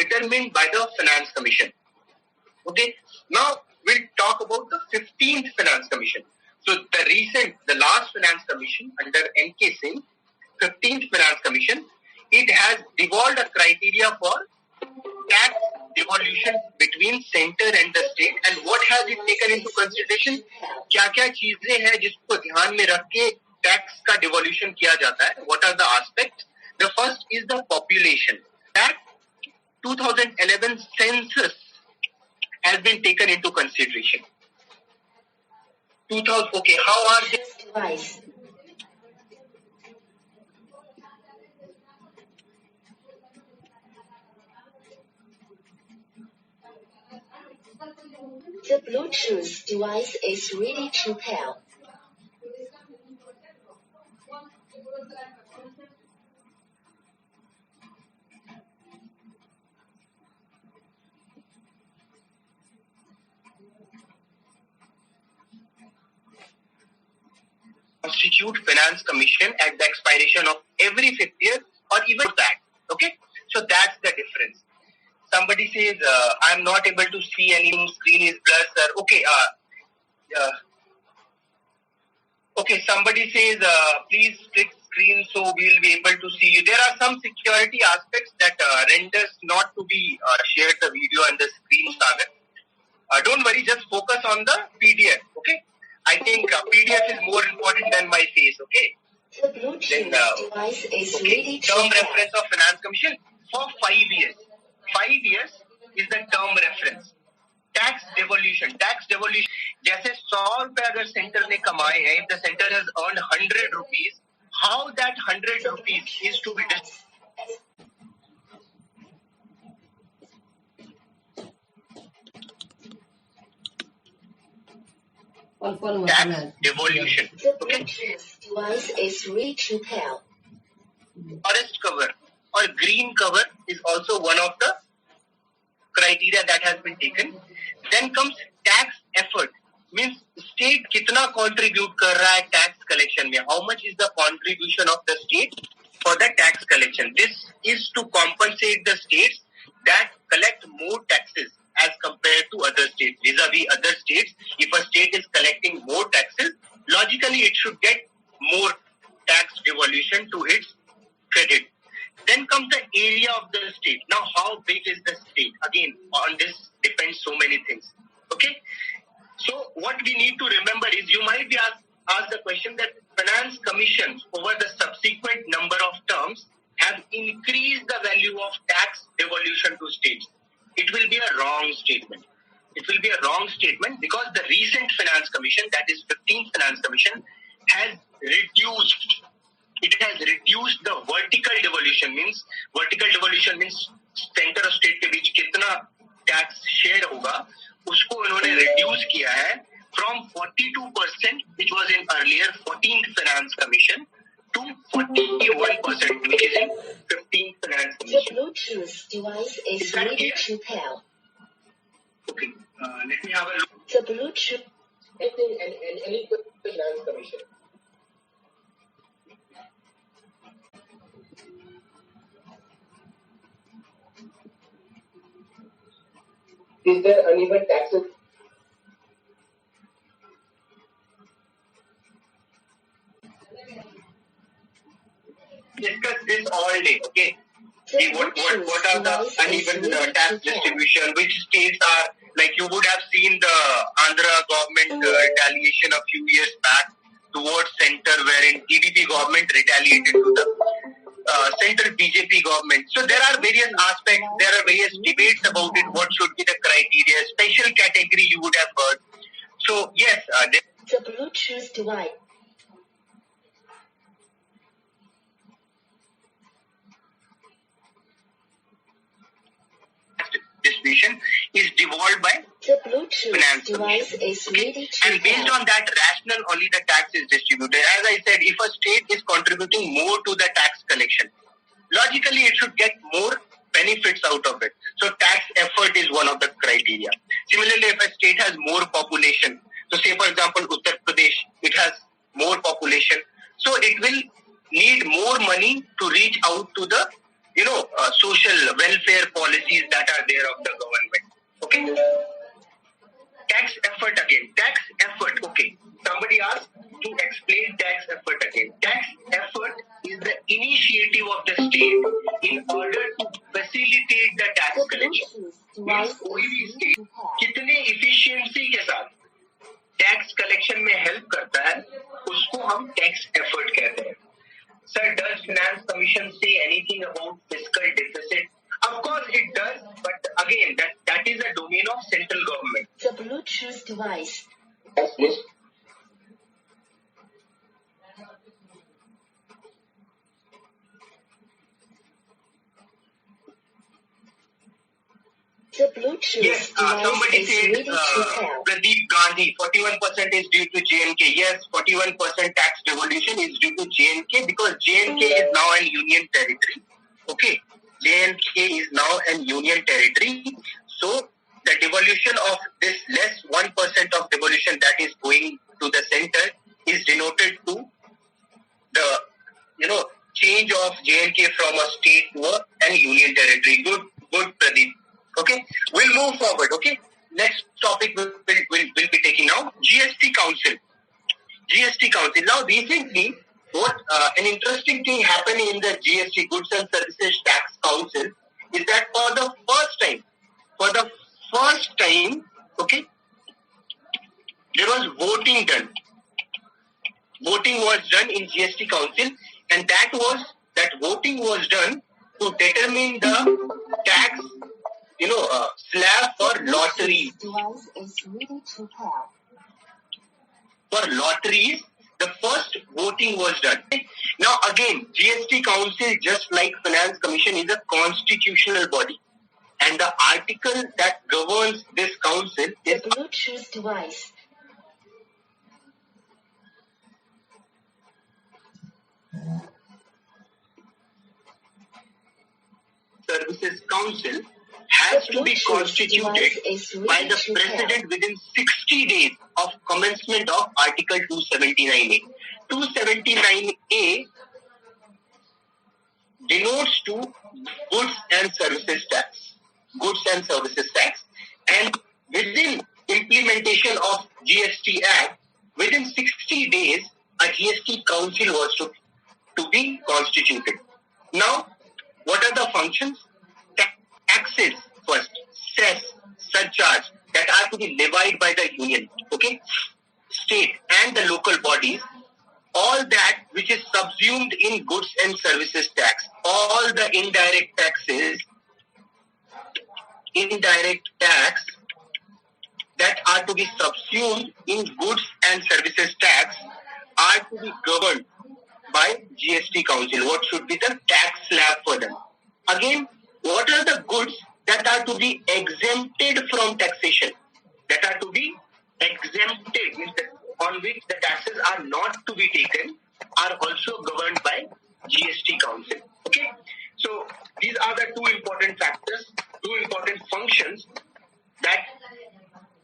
determined by the Finance Commission. Okay, now we'll talk about the 15th Finance Commission. So the last Finance Commission under NK Singh, 15th Finance Commission, it has devolved a criteria for tax devolution between center and the state. And what has it taken into consideration? क्या-क्या चीजें हैं जिसको ध्यान में रख के tax का devolution किया जाता है? What are the aspects? The first is the population. That 2011 census has been taken into consideration. Okay, how are they? The Bluetooth device is ready to pair. Constitute Finance Commission at the expiration of every 5th year or even that. Okay, so that's the difference. Somebody says, I'm not able to see anything, screen is blurred, sir. Okay, somebody says, please click screen so we'll be able to see you. There are some security aspects that renders not to be shared the video and the screen, Sagar. Don't worry, just focus on the PDF, okay? I think PDF is more important than my face, okay? The Bluetooth device is ready to term reference of Finance Commission for 5 years. 5 years is the term reference. Tax devolution. जैसे 100 रुपए अगर centre ने कमाए हैं, if the center has earned 100 rupees, how that 100 rupees is to be tax devolution. The Bluetooth device is ready to pair. Forest cover or green cover is also one of the criteria that has been taken. Then comes tax effort, means state कितना contribute कर रहा है tax collection में. How much is the contribution of the state for the tax collection? This is to compensate the states that collect more taxes as compared to other states. Vis-a-vis other states, if a state is collecting more taxes, logically it should get more tax devolution to its credit. Then comes the area of the state. Now, how big is the state? Again, on this depends so many things. Okay? So, what we need to remember is, you might be asked the question that Finance Commissions over the subsequent number of terms have increased the value of tax devolution to states. It will be a wrong statement. It will be a wrong statement because the recent Finance Commission, that is 15th Finance Commission, has reduced. It has reduced the vertical devolution. Vertical devolution means center और state के बीच कितना tax share होगा, उसको उन्होंने reduce किया है from 42%, which was in earlier 14th Finance Commission, to 41%, which is in 15th Finance Commission. The Bluetooth device is ready to pair. Okay, let me have a look. The Bluetooth. Any Finance Commission. Is there uneven taxes? Discuss this all day, okay? See what are the uneven tax distribution, which states are, like you would have seen the Andhra government retaliation a few years back towards center, wherein TDP government retaliated to the central BJP government. So there are various aspects, there are various debates about it, what should be the criteria, special category you would have heard. So yes, the Bluetooth device. Distribution is devolved by the Bluetooth device is ready to and based on that rationale only the tax is distributed. As I said, if a state is contributing more to the tax collection, logically it should get more benefits out of it. So tax effort is one of the criteria. Similarly, if a state has more population, so say for example Uttar Pradesh, it has more population, so it will need more money to reach out to the social welfare policies that are there of the government. Okay. Tax effort again. Tax effort. Okay. Somebody asked to explain tax effort again. Tax effort is the initiative of the state in order to facilitate the tax collection. Means कोई भी state कितने efficiency के साथ tax collection में help करता है उसको हम टैक्स एफर्ट कहते हैं. Sir, does Finance Commission say anything about fiscal deficit? Of course it does, but again, that is a domain of central government. The Bluetooth device. Yes, please. The Bluetooth Yes, somebody device is said ready to pair. Pradeep Gandhi, 41% is due to J&K. Yes, 41% tax devolution is due to J&K because J&K is now an union territory. Okay, J&K is now an union territory. So the devolution of this less 1% of devolution that is going to the center is denoted to the change of J&K from a state to an union territory. Good, Pradeep. Okay, we'll move forward. Okay, next topic we'll be taking now. GST Council. GST Council. Now, recently, what an interesting thing happened in the GST Goods and Services Tax Council is that for the first time, okay, there was voting done. Voting was done in GST Council, and that voting was done to determine the tax slab for lotteries. For lotteries, the first voting was done. Now again, GST Council, just like Finance Commission, is a constitutional body. And the article that governs this council is the Bluetooth device. Services Council has to be constituted by the President within 60 days of commencement of Article 279A. 279A denotes to goods and services tax. Goods and services tax. And within implementation of GST Act, within 60 days, a GST Council was to be constituted. Now, what are the functions? Taxes first, cess, surcharge that are to be levied by the union, okay, state and the local bodies, all that which is subsumed in goods and services tax, all the indirect tax that are to be subsumed in goods and services tax are to be governed by GST Council. What should be the tax slab for them? Again, what are the goods that are to be exempted from taxation? That are to be exempted, means on which the taxes are not to be taken, are also governed by GST Council. Okay, so these are the two important factors, two important functions that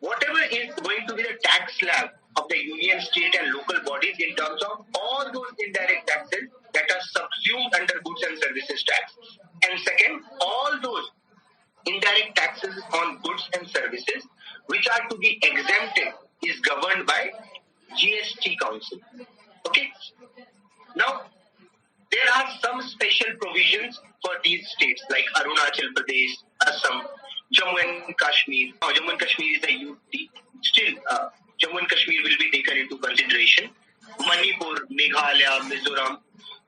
whatever is going to be the tax slab of the union, state and local bodies in terms of all those indirect taxes that are subsumed under goods and services tax. And second, all those indirect taxes on goods and services which are to be exempted is governed by GST Council. Okay. Now, there are some special provisions for these states like Arunachal Pradesh, Assam, Jammu and Kashmir. Jammu and Kashmir is a UT. Still, Jammu and Kashmir will be taken into consideration. Manipur, Meghalaya, Mizoram,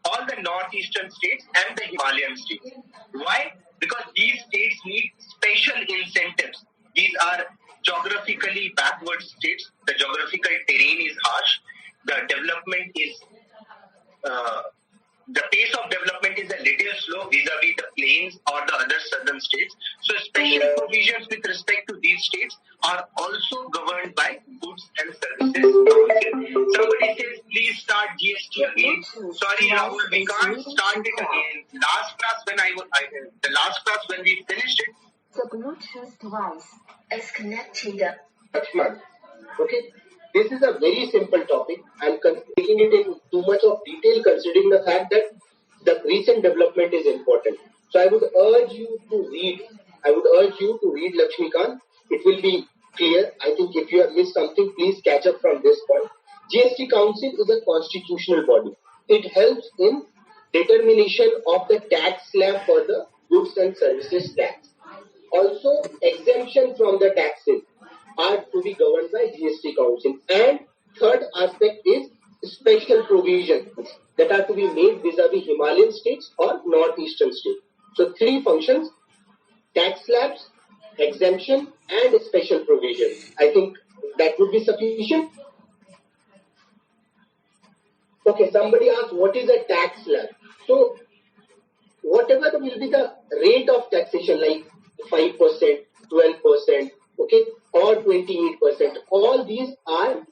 all the northeastern states and the Himalayan states. Why? Because these states need special incentives. These are geographically backward states. The geographical terrain is harsh. The development is, the pace of development is a little slow vis-a-vis the plains or the other southern states. So special provisions with respect to these states are also governed by goods and services council. Somebody says, please start GST again. Sorry, Rahul, we can't start it again. Last class when we finished it, the Bluetooth device is connected. Okay, this is a very simple topic. I'm taking it in too much of detail considering the fact that the recent development is important. So I would urge you to read. Lakshmikant. It will be clear. I think if you have missed something, please catch up from this point. GST Council is a constitutional body. It helps in determination of the tax slab for the goods and services tax. Also, exemption from the taxes are to be governed by GST Council. And third aspect is special provisions that are to be made vis-a-vis Himalayan states or northeastern states. So three functions: tax slabs, exemption, and special provision. I think that would be sufficient. Okay, somebody asked what is a tax slab. So whatever will be the rate of taxation, like 5%, 12%, okay, or 28%, all these are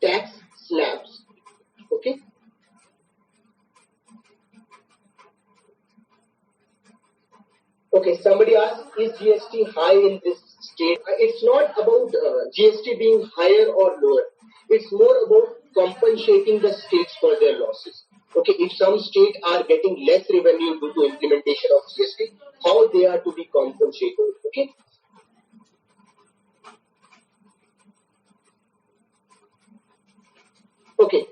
tax slabs. Okay. Okay, somebody asked, is GST high in this state? It's not about GST being higher or lower. It's more about compensating the states for their losses. Okay, if some states are getting less revenue due to implementation of GST, how they are to be compensated. Okay. Okay.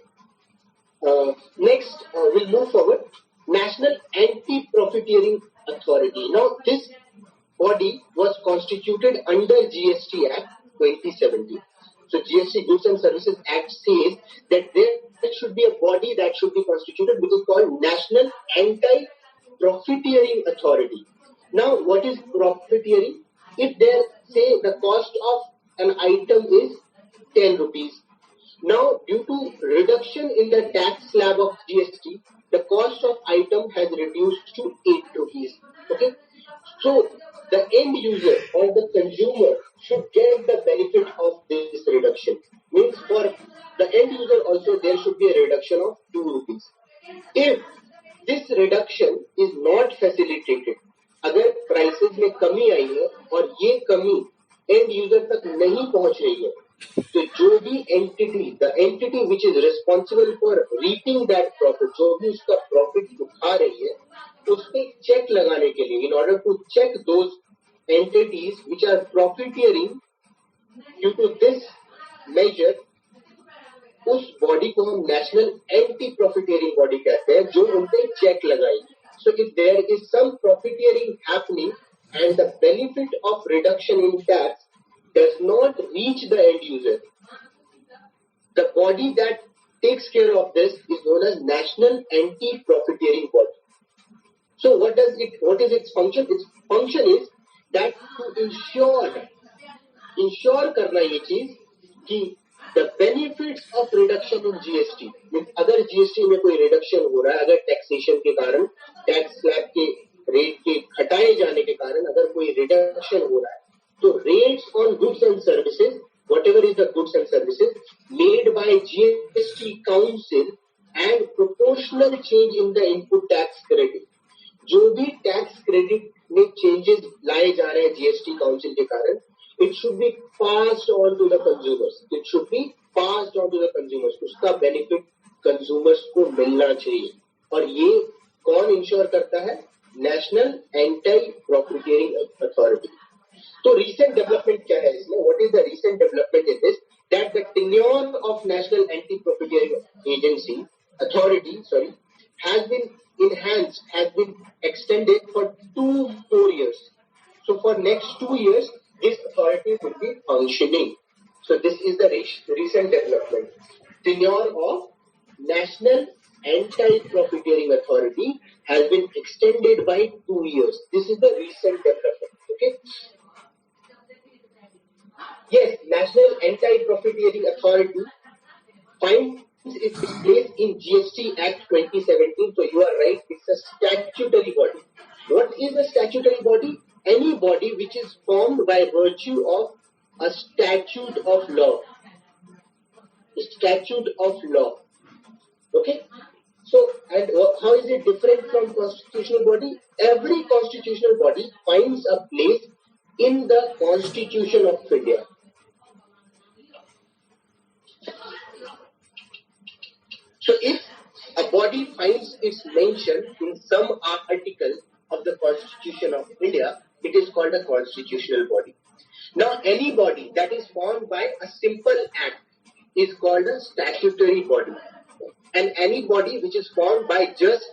Next, we'll move forward. National Anti-Profiteering Authority. Now, this body was constituted under GST Act 2017. So, GST Goods and Services Act says that there should be a body that should be constituted, which is called National Anti-Profiteering Authority. Now, what is profiteering? If there, say, the cost of an item is 10 rupees. Now, due to reduction in the tax slab of GST, the cost of item has reduced to 8 rupees. Okay. So, the end user or the consumer should get the benefit of this reduction. Means for the end user also there should be a reduction of 2 rupees. If this reduction is not facilitated, अगर prices में कमी आई है और ये कमी end user तक नहीं पहुंच रही है, तो जो भी the entity which is responsible for reaping that profit, जो भी उसका profit उठा रही है, उस पे check लगाने के लिए, in order to check those entities which are profiteering due to this measure, उस बॉडी को हम नेशनल एंटी प्रॉफिटियरिंग बॉडी कहते हैं, जो उन पे चेक लगाएगी. So if there is some profiteering happening and the benefit of reduction in tax does not reach the end user, the body that takes care of this is known as National Anti-Profiteering Body. So what is its function? Its function is that to ensure करना ये चीज कि the benefits of reduction in GST, अगर GST में कोई reduction हो रहा है, अगर taxation के कारण tax slab के rate के घटाए जाने के कारण अगर कोई reduction हो रहा है, तो rates on goods and services, whatever is the goods and services made by GST Council and proportional change in the input tax credit, जो भी tax credit में changes लाए जा रहे हैं GST Council के कारण, it should be passed on to the consumers. It should be passed on to the consumers. उसका benefit consumers को मिलना चाहिए. और ये कौन इंश्योर करता है? National Anti-Profiteering Authority. तो recent development क्या है इसमें? What is the recent development in this? That the tenure of National Anti-Profiteering Authority has been enhanced, has been extended for 2 more years. So for next 2 years, this authority will be functioning. So this is the recent development. Tenure of National Anti-Profiteering Authority has been extended by 2 years. This is the recent development. Okay. Yes, National Anti-Profiteering Authority finds its place in GST Act 2017. So you are right, it's a statutory body. What is a statutory body? Any body which is formed by virtue of a statute of law. A statute of law. Okay? So, and how is it different from constitutional body? Every constitutional body finds a place in the Constitution of India. So, if a body finds its mention in some article of the Constitution of India, it is called a constitutional body. Now, any body that is formed by a simple act is called a statutory body. And any body which is formed by just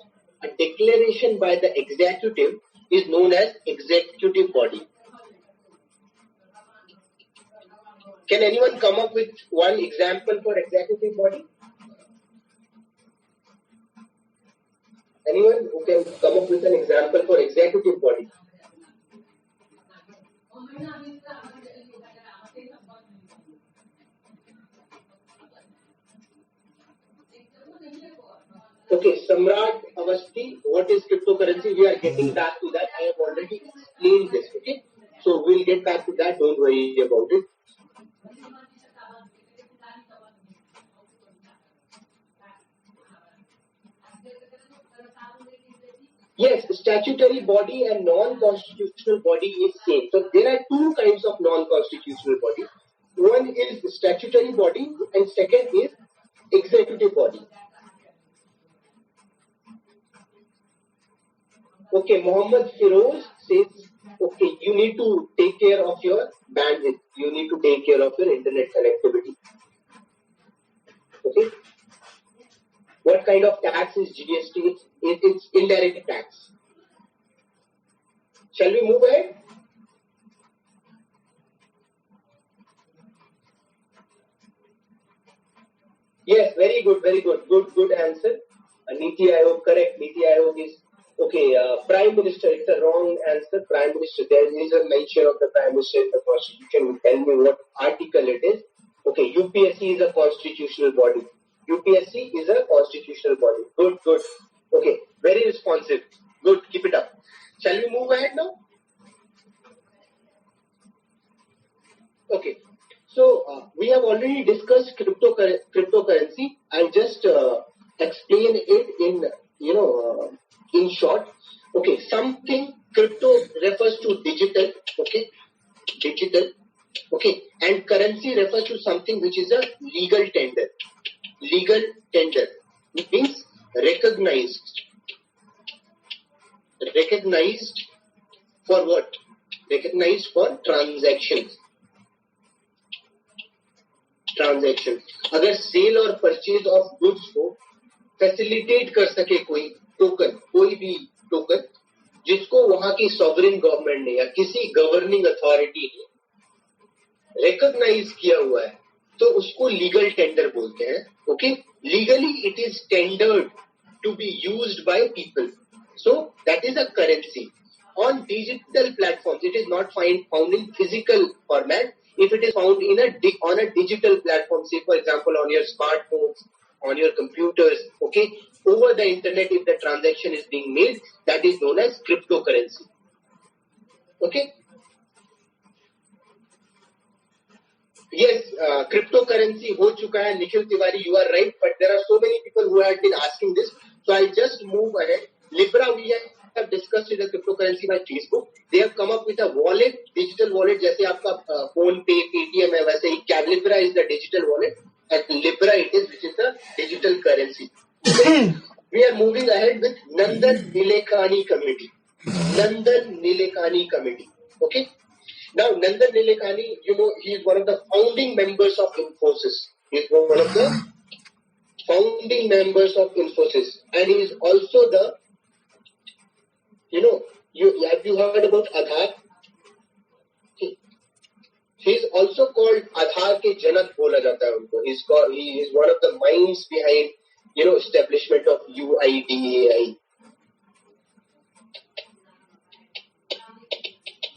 a declaration by the executive is known as executive body. Can anyone come up with one example for executive body? Anyone who can come up with an example for executive body? Okay, Samrat Avasti, what is cryptocurrency? We are getting back to that. I have already explained this, okay? So we'll get back to that, don't worry about it. Yes, statutory body and non-constitutional body is same. So there are two kinds of non-constitutional body. One is statutory body and second is executive body. Okay, Mohammed Firoz says, okay, you need to take care of your bandwidth. You need to take care of your internet connectivity. Okay. What kind of tax is GST? It's indirect tax. Shall we move ahead? Yes, very good, very good. Good answer. Niti Aayog, correct. Niti Aayog is okay. Prime Minister, it's a wrong answer. Prime Minister, there is a mention of the Prime Minister in the Constitution. Tell me what article it is. Okay, UPSC is a constitutional body. UPSC is a constitutional body. Good. Okay, very responsive. Good, keep it up. Shall we move ahead now? Okay, so we have already discussed cryptocurrency. I'll just explain it in short. Okay, something crypto refers to digital. Okay, digital. Okay, and currency refers to something which is a legal tender. Legal tender means recognized. Recognized for what? Recognized for transactions. Transaction. अगर cell और purchase of goods को facilitate कर सके कोई token, कोई भी token जिसको वहां की सॉवरेन गवर्नमेंट ने या किसी गवर्निंग अथॉरिटी ने रिकॉग्नाइज किया हुआ है, तो उसको लीगल टेंडर बोलते हैं. Okay, legally it is tendered to be used by people. So that is a currency. On digital platforms, it is not found in physical format. If it is found on a digital platform, say for example on your smartphones, on your computers, okay, over the internet, if the transaction is being made, that is known as cryptocurrency. Okay. Yes, cryptocurrency हो चुका है. Nikhil Tiwari, you are right, but there are so many people who have been asking this, so I'll just move ahead. Libra, we have discussed with the cryptocurrency by Facebook. They have come up with a wallet, digital wallet, जैसे आपका phone pay, Paytm है, वैसे ही Libra is the digital wallet, and Libra it is, which is the digital currency. We are moving ahead with Nandan Nilekani Committee. Nandan Nilekani Committee. Okay. Now, Nandan Nilekani, he is one of the founding members of Infosys. He is one of the founding members of Infosys, and he is also the have you heard about Aadhaar? He is also called Aadhaar के जनक बोला जाता है उनको. He is one of the minds behind establishment of UIDAI.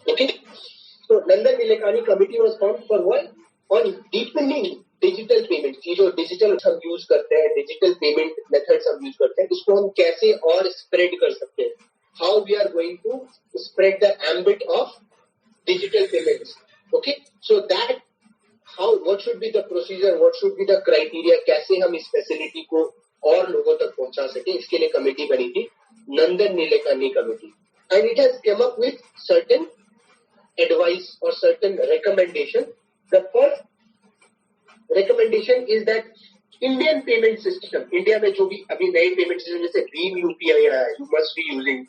Okay, so Nandan Nilekani committee was formed for what? On deepening digital payments. ये जो digital हम use करते हैं, digital payment methods हम use करते हैं, इसको हम कैसे और spread कर सकते हैं? How we are going to spread the ambit of digital payments. Okay, so that what should be the procedure, what should be the criteria, कैसे हम इस facility को और लोगों तक पहुंचा सके, इसके लिए कमेटी बनी थी, Nandan Nilekani committee, and it has come up with certain advice or certain recommendation. The first recommendation is that Indian payment system, India में जो भी अभी नए payment system जैसे Green UPI है, you must be using.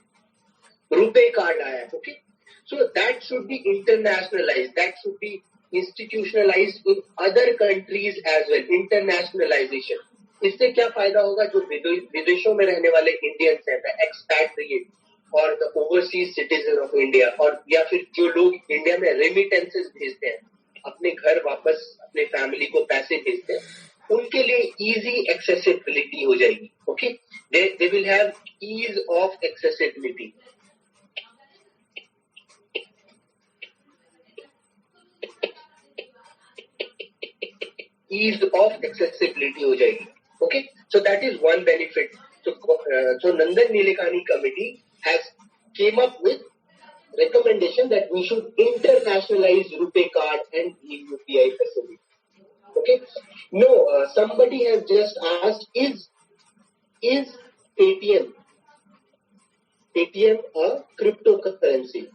Rupee card आया, okay? So that should be internationalized. That should be institutionalized in other countries as well. Internationalization. इससे क्या फायदा होगा? जो विदेशों में रहने वाले इंडियंस हैं, the expatriate और the overseas citizen of India, और या फिर जो लोग इंडिया में remittances भेजते हैं, अपने घर वापस अपने फैमिली को पैसे भेजते हैं, उनके लिए easy accessibility हो जाएगी. Okay? They will have ease of accessibility. Ease of accessibility हो जाएगी. Okay, so that is one benefit. So Nandan Nilekani committee has came up with recommendation that we should internationalize Rupee card and UPI facility. Okay, no, somebody has just asked, is Paytm a cryptocurrency?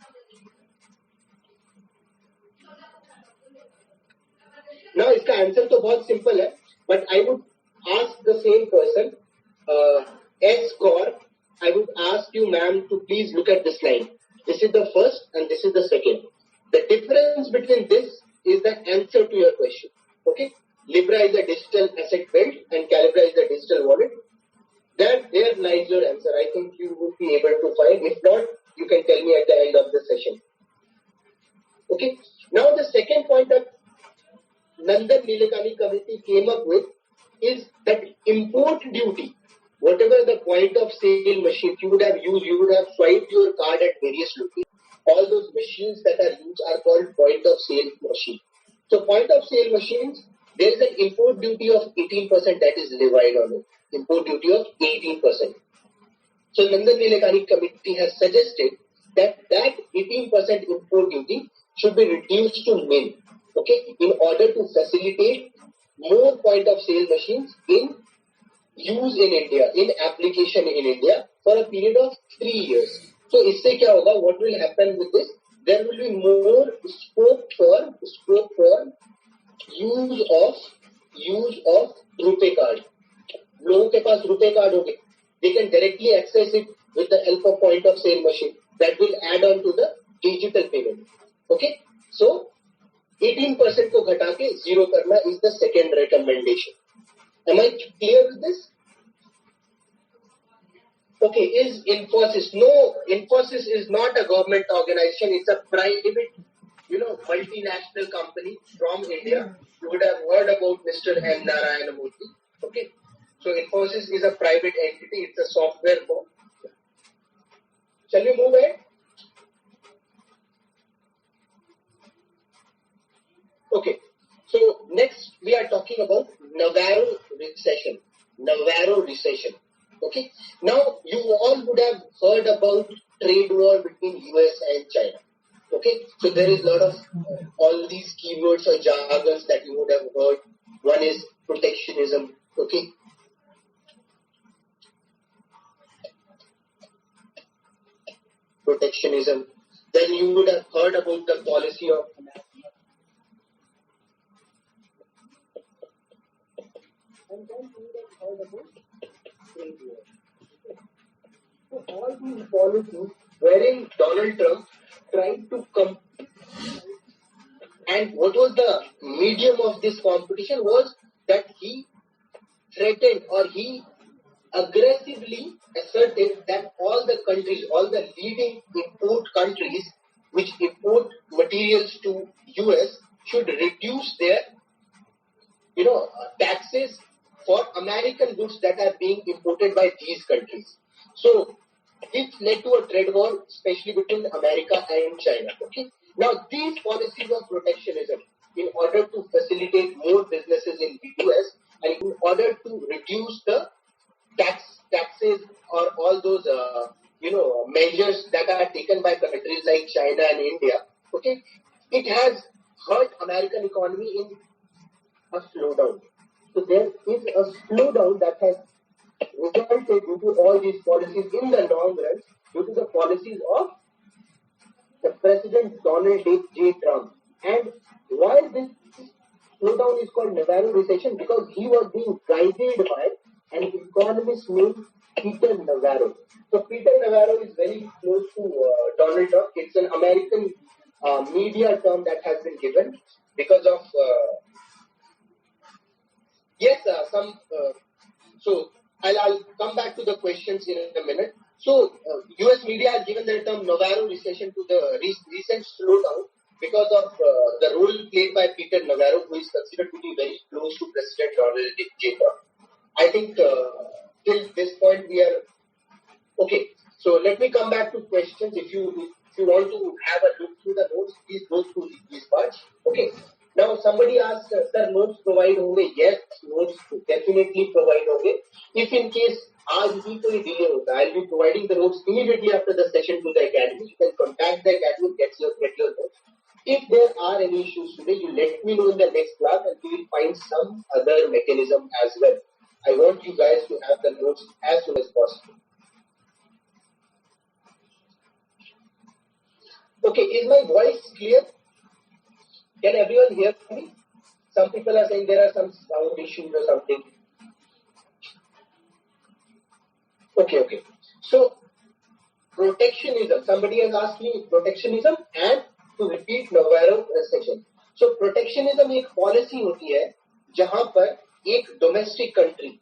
Now इसका answer तो बहुत simple है, but I would ask the same person, S Gaur, I would ask you, ma'am, to please look at this line. This is the first and this is the second. The difference between this is the answer to your question. Okay? Libra is a digital asset belt and Calibra is a digital wallet. There lies your answer. I think you will be able to find. If not, you can tell me at the end of the session. Okay? Now the second point that Nandan Nilekani committee came up with is that import duty, whatever the point of sale machines you would have used, you would have swiped your card at various locations. All those machines that are used are called point of sale machines. So point of sale machines, there is an import duty of 18% that is levied on it. Import duty of 18%. So Nandan Nilekani committee has suggested that 18% import duty should be reduced to nil. Okay, in order to facilitate more point of sale machines in use in India, in application in India for a period of 3 years. So इससे क्या होगा? What will happen with this? There will be more scope for use of Rupee card. लोगों के पास Rupee card होंगे, they can directly access it with the help of point of sale machine. That will add on to the digital payment. Okay, so 18% को घटा के 0 करना is the second recommendation. Am I clear with this? Okay, is Infosys? No, Infosys is not a government organization. It's a private, multinational company from India. You would have heard about Mr. M. Narayana Murthy. Okay, so Infosys is a private entity. It's a software firm. Shall we move ahead? Okay, so next we are talking about Navarro recession. Okay, now you all would have heard about trade war between US and China. Okay, so there is a lot of all these keywords or jargons that you would have heard. One is protectionism. Okay, protectionism. Then you would have heard about the policy of and then you would have heard about trade war. So all these policies wherein Donald Trump tried to compete, and what was the medium of this competition was that he threatened or he aggressively asserted that all the countries, all the leading import countries which import materials to US should reduce their taxes for American goods that are being imported by these countries. So this led to a trade war, especially between America and China. Okay. Now these policies of protectionism, in order to facilitate more businesses in the US and in order to reduce the taxes or all those measures that are taken by countries like China and India. Okay, it has hurt American economy in a slowdown. So there is a slowdown that has resulted due to all these policies in the long run, due to the policies of the President Donald J. Trump. And why this slowdown is called Navarro recession? Because he was being guided by an economist named Peter Navarro. So Peter Navarro is very close to Donald Trump. It's an American media term that has been given because of so I'll come back to the questions in a minute. So US media has given the term Navarro recession to the recent slowdown because of the role played by Peter Navarro, who is considered to be very close to President Donald J. Trump. I think till this point we are okay. So let me come back to questions. If you want to have a look through the notes, please go through these parts. Okay. Now somebody asked, sir, notes provide होंगे? Yes, notes definitely provide होंगे. If in case आज भी कोई delay होता, I'll be providing the notes immediately after the session to the academy. You can contact the academy, get your notes. If there are any issues today, you let me know in the next class, and we will find some other mechanism as well. I want you guys to have the notes as soon as possible. Okay, is my voice clear? Can everyone hear me? Some people are saying there are some sound issues or something. Okay. So, protectionism. Somebody has asked me protectionism and to repeat Navarro recession. So, protectionism एक policy होती है जहां पर एक domestic country,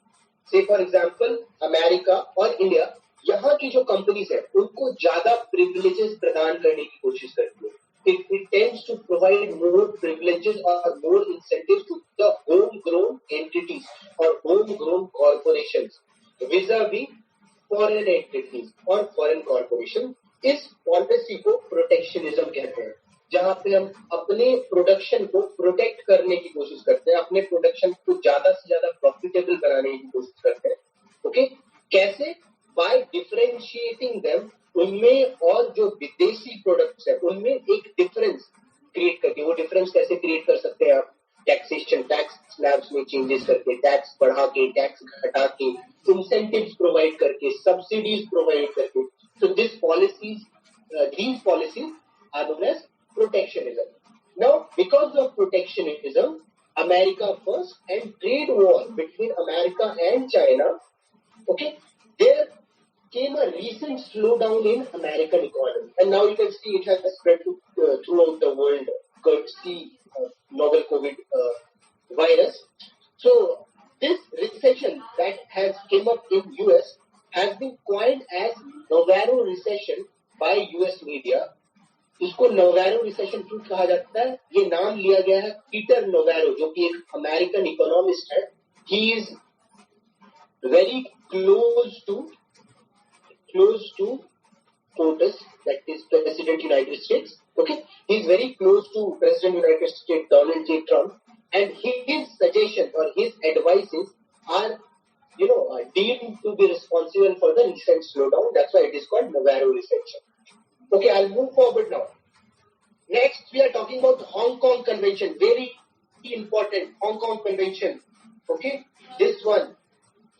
say for example America और India, यहाँ की जो companies है उनको ज्यादा privileges प्रदान करने की कोशिश करती है. It tends to provide more privileges or more incentives to the homegrown entities or homegrown corporations vis-a-vis foreign entities or foreign corporation. इस पॉलिसी को प्रोटेक्शनिज्म कहते हैं, जहां पे हम अपने प्रोडक्शन को प्रोटेक्ट करने की कोशिश करते हैं, अपने प्रोडक्शन को ज्यादा से ज्यादा प्रॉफिटेबल बनाने की कोशिश करते हैं. ओके, कैसे? बाय डिफरेंशिएटिंग देम, उनमें और जो विदेशी प्रोडक्ट्स है उनमें एक डिफरेंस क्रिएट करके. वो डिफरेंस कैसे क्रिएट कर सकते हैं आप? टैक्सेशन, टैक्स स्लैब्स में चेंजेस करके, टैक्स बढ़ा के, टैक्स घटा के, इंसेंटिव्स प्रोवाइड करके, सब्सिडीज प्रोवाइड करके. So these policies are known as protectionism. Now, because of protectionism, America first and trade war between America and China, okay, there came a recent slowdown in American economy, and now you can see it has spread throughout the world courtesy novel COVID virus. So this recession that has came up in US has been coined as Navarro recession by US media. इसको Navarro recession क्यों कहा जाता है? ये नाम लिया गया है पीटर नोवारो, जो कि एक अमेरिकन इकोनॉमिस्ट है. He is very close to POTUS, that is President United States. Okay, he is very close to President United States Donald J. Trump, and his suggestions or his advices are deemed to be responsible for the recent slowdown. That's why it is called Navarro recession. Okay, I'll move forward now. Next, we are talking about Hong Kong Convention. Very important, Hong Kong Convention. Okay, this one,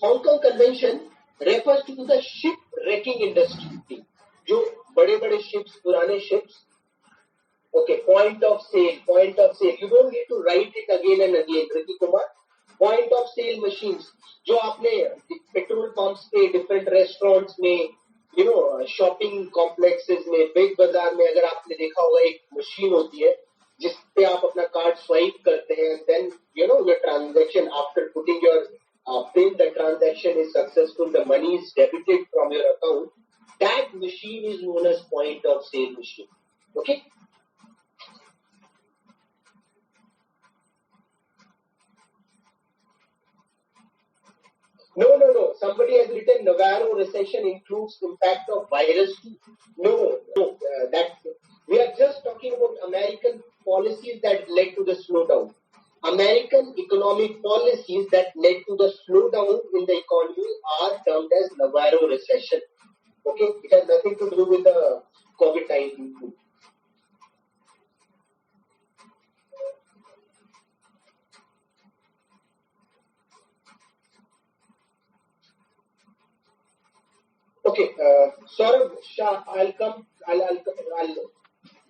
Hong Kong Convention refers to the ship wrecking industry. जो बड़े-बड़े ships, पुराने ships. Okay, point of sale. You don't need to write it again and again, Ricky Kumar. Point of sale machines, जो आपने petrol pumps पे, different restaurants में, shopping complexes में, big बाजार में, अगर आपने देखा होगा एक मशीन होती है जिस पे आप अपना कार्ड स्वाइप करते हैं, then your transaction, after putting your pin, the transaction is successful, the money is debited from your account. That machine is known as point of sale machine. Okay. No. Somebody has written Navarro recession includes impact of virus too. No. That we are just talking about American policies that led to the slowdown. American economic policies that led to the slowdown in the economy are termed as Navarro recession. Okay, it has nothing to do with the COVID-19. Okay, Saurabh Shah, I'll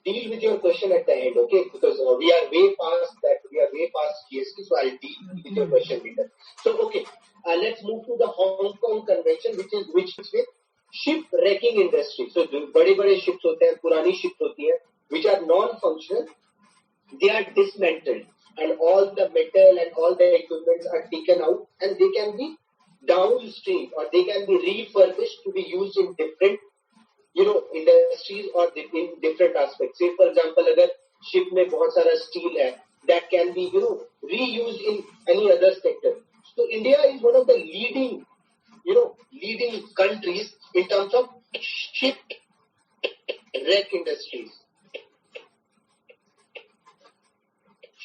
deal with your question at the end, okay? Because we are way past that. We are way past GST, so I'll deal with your question later. So, okay, let's move to the Hong Kong Convention, which is with ship wrecking industry. So, बड़े-बड़े ships होते हैं, पुरानी ships होती हैं, which are non-functional. They are dismantled, and all the metal and all the equipments are taken out, and they can be downstream or they can be refurbished to be used in different industries or in different aspects. Say for example, अगर ship में बहुत सारा steel है, that can be reused in any other sector. So India is one of the leading countries in terms of ship wreck industries.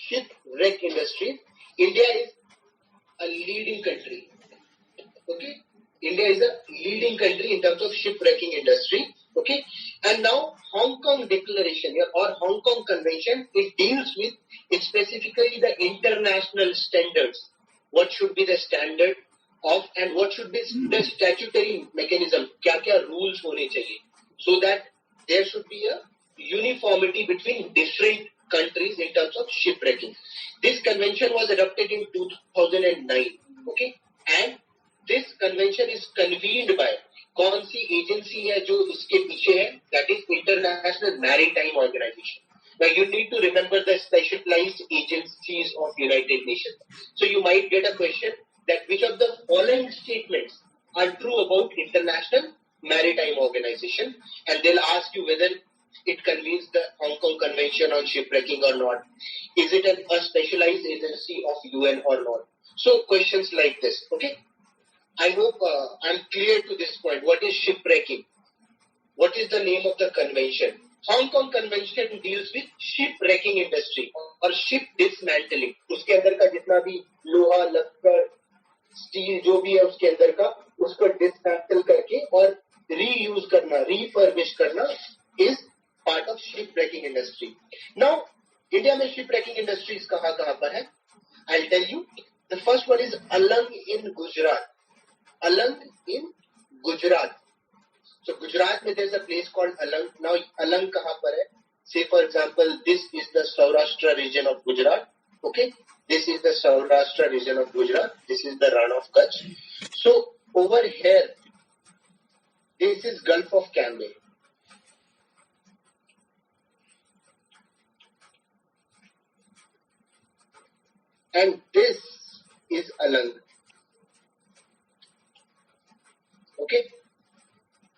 Shipwreck industry, India is a leading country. Okay, India is a leading country in terms of shipwrecking industry. Okay, and now Hong Kong Declaration or Hong Kong Convention, it deals with specifically the international standards. What should be the standard of and what should be the statutory mechanism? क्या rules होने चाहिए, so that there should be a uniformity between different countries in terms of shipwrecking. This convention was adopted in 2009. Okay, and this convention is convened by कौन सी agency है जो इसके पीछे है? That is International Maritime Organization. Now you need to remember the specialized agencies of United Nations. So you might get a question that which of the following statements are true about International Maritime Organization, and they'll ask you whether it convenes the Hong Kong Convention on Shipwrecking or not. Is it a specialized agency of UN or not? So questions like this. Okay, I hope I'm clear to this point. What is shipwrecking? What is the name of the convention? Hong Kong Convention deals with shipwrecking industry or ship dismantling. उसके अंदर का जितना भी लोहा, लक्कड़, steel जो भी है उसके अंदर का, उसको dismantle करके और reuse करना, refurbish करना is part of shipwrecking industry. Now, India में shipwrecking industries कहाँ पर है? I'll tell you. The first one is Alang in Gujarat. Alang in Gujarat. So Gujarat में there's a place called Alang. Now Alang कहाँ पर है? Say for example, this is the Saurashtra region of Gujarat. Okay, this is the Saurashtra region of Gujarat. This is the Ran of Kutch. So over here, this is Gulf of Cambay. And this is Alang. Okay,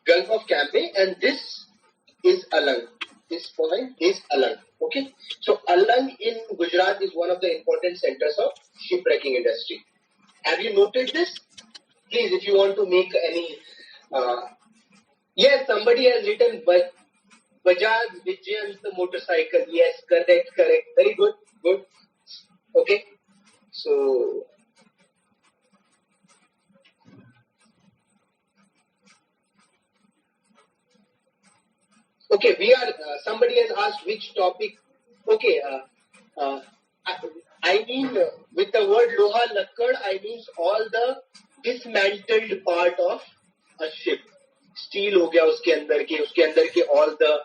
Gulf of Cambay, and this is Alang. This point is Alang. Okay, so Alang in Gujarat is one of the important centers of shipwrecking industry. Have you noted this? Please, if you want to make any, yes, somebody has written Bajaj Vijayant motorcycle. Yes, correct. Very good. Okay, so. Okay, we are. Somebody has asked which topic. Okay, I mean with the word loha lakkad, I mean all the dismantled part of a ship. Steel हो गया उसके अंदर के all the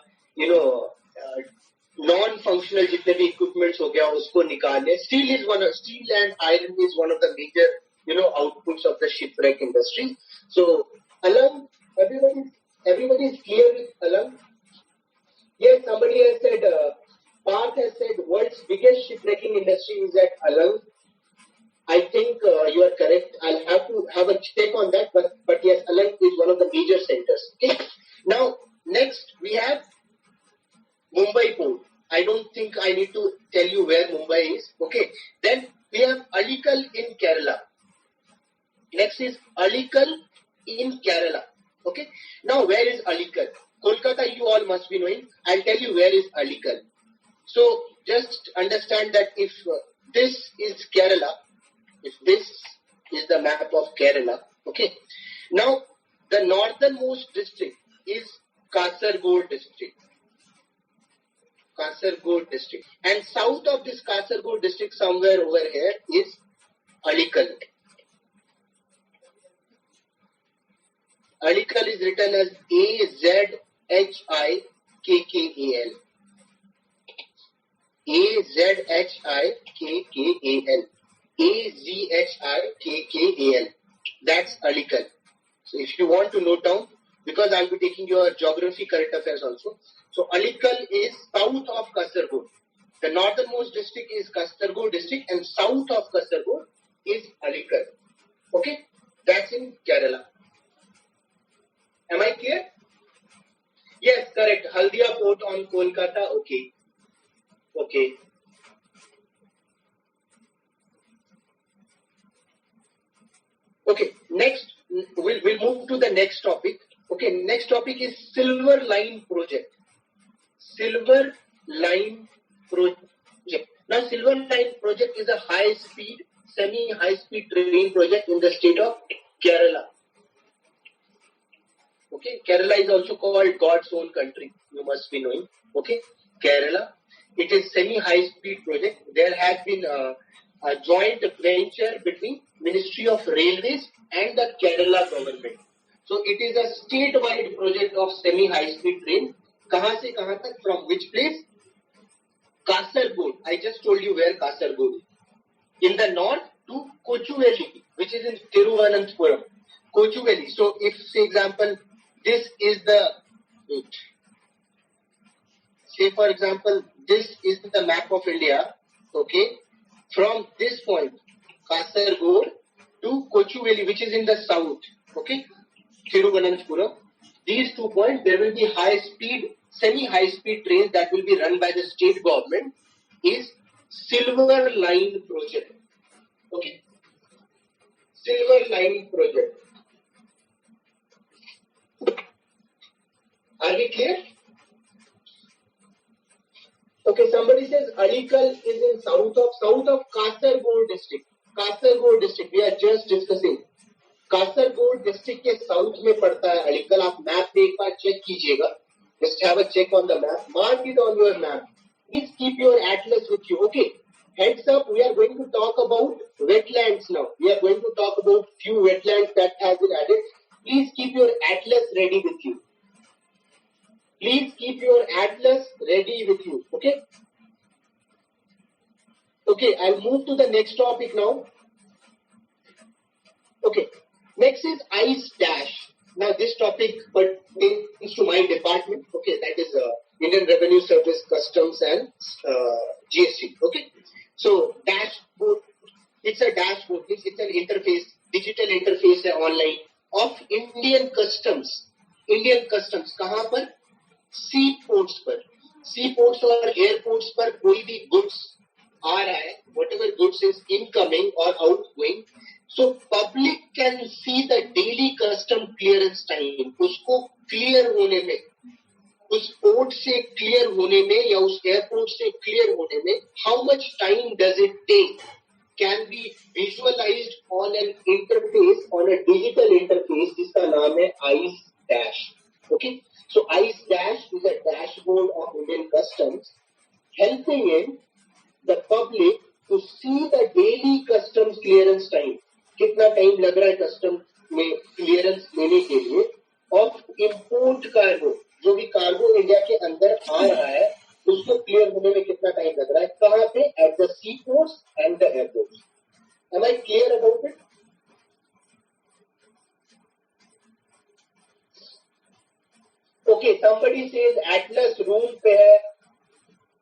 non-functional जितने भी equipments हो गया उसको निकालने. Steel and iron is one of the major outputs of the shipwreck industry. So Alam, everybody is clear with Alam. Yes, somebody has said, Parth has said, world's biggest shipwrecking industry is at Alang. I think you are correct. I'll have to have a check on that, but yes, Alang is one of the major centers. Okay. Now, next we have Mumbai port. I don't think I need to tell you where Mumbai is. Okay. Then we have Alikal in Kerala. Next is Alikal in Kerala. Okay. Now, where is Alikal? Kolkata, you all must be knowing. I'll tell you where is Alikal. So, just understand that if this is Kerala, if this is the map of Kerala, okay. Now, the northernmost district is Kasaragod district. And south of this Kasaragod district, somewhere over here, is Alikal. Alikal is written as Azhikal. Azhikal. Azhikal. That's Alikal. So if you want to note down, because I'll be taking your geography current affairs also. So Alikal is south of Kasargod. The northernmost district is Kasargod district and south of Kasargod is Alikal. Okay? That's in Kerala. Am I clear? Yes, correct. Haldia Port on Kolkata. Okay. Okay. Okay. Next, we'll move to the next topic. Okay. Next topic is Silver Line Project. Silver Line Project. Now, Silver Line Project is a high-speed, semi-high-speed train project in the state of Kerala. Okay, Kerala is also called God's own country. You must be knowing. Okay, Kerala. It is semi-high-speed project. There has been a joint venture between Ministry of Railways and the Kerala government. So it is a state-wide project of semi-high-speed train. Kahan se kahan tak? From which place? Kasargod. I just told you where Kasargod is. In the north to Kochuveli, which is in Thiruvananthapuram. Kochuveli. So if, say example, this is the, say for example, this is the map of India, okay, from this point, Kasargod to Kochuveli, which is in the south, okay, Thiruvananthapuram, these 2 points, there will be high-speed, semi-high-speed trains that will be run by the state government, is Silver Line Project, okay, Silver Line Project. Are we clear? Okay, somebody says Alikal is in south of Kasargod district. Kasargod district, we are just discussing. Kasargod district के south में पड़ता है Alikal. आप map पे एक बार check कीजिएगा. Just have a check on the map. Mark it on your map. Please keep your atlas with you. Okay. Heads up, we are going to talk about wetlands now. We are going to talk about few wetlands that have been added. Please keep your atlas ready with you. Please keep your atlas ready with you. Okay? Okay, I'll move to the next topic now. Okay, next is Ice Dash. Now this topic pertains to my department. Okay, that is Indian Revenue Service, Customs and GST. Okay, so dashboard. It's a dashboard. It's an interface, digital interface online of Indian Customs. Indian Customs. कहाँ पर? Seaports पर. Seaports और airports पर कोई भी goods आ रहा है, whatever goods is incoming or outgoing, so public can see the daily custom clearance time. उसको clear होने में, उस port से clear होने में या उस airport से clear होने में, how much time does it take? Can be visualized on an interface, on a digital interface, जिसका नाम है Ice Dash. Okay, so Ice Dash is a dashboard of Indian Customs, helping in the public to see the daily customs clearance time. कितना time लग रहा है custom में clearance लेने के लिए ऑफ इम्पोर्ट कार्गो, जो भी कार्गो इंडिया के अंदर आ रहा है उसको क्लियर होने में कितना टाइम लग रहा है, कहाँ पे? At the sea ports and the airports. Am I clear about it? Okay, somebody says Atlas room पे है.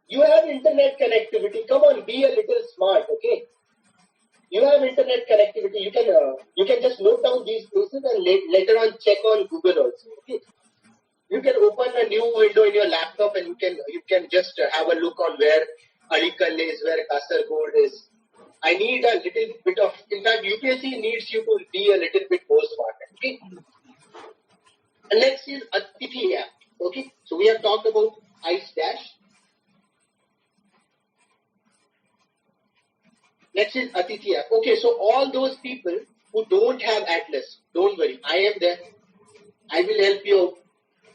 You have internet connectivity. Come on, be a little smart, okay? You have internet connectivity. You can just note down these places and later on check on Google also. Okay? You can open a new window in your laptop and you can just have a look on where Alikal is, where Kasargod is. I need a little bit of. In fact, UPSC needs you to be a little bit more smart. Okay. And next is Atithi app. Okay. So we have talked about Ice Dash. Next is Atithi app. Okay, so all those people who don't have Atlas, don't worry. I am there. I will help you out.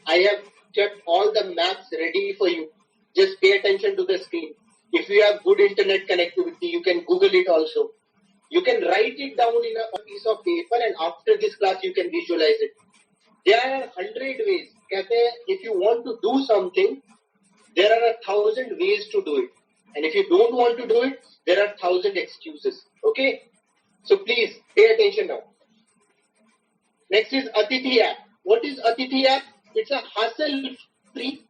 I have kept all the maps ready for you. Just pay attention to the screen. If you have good internet connectivity, you can Google it also. You can write it down in a piece of paper and after this class you can visualize it. There are 100 ways. कहते हैं, if you want to do something, there are 1,000 ways to do it. And if you don't want to do it, there are 1,000 excuses. Okay? So please pay attention now. Next is Atithi app. What is Atithi app? It's a hassle-free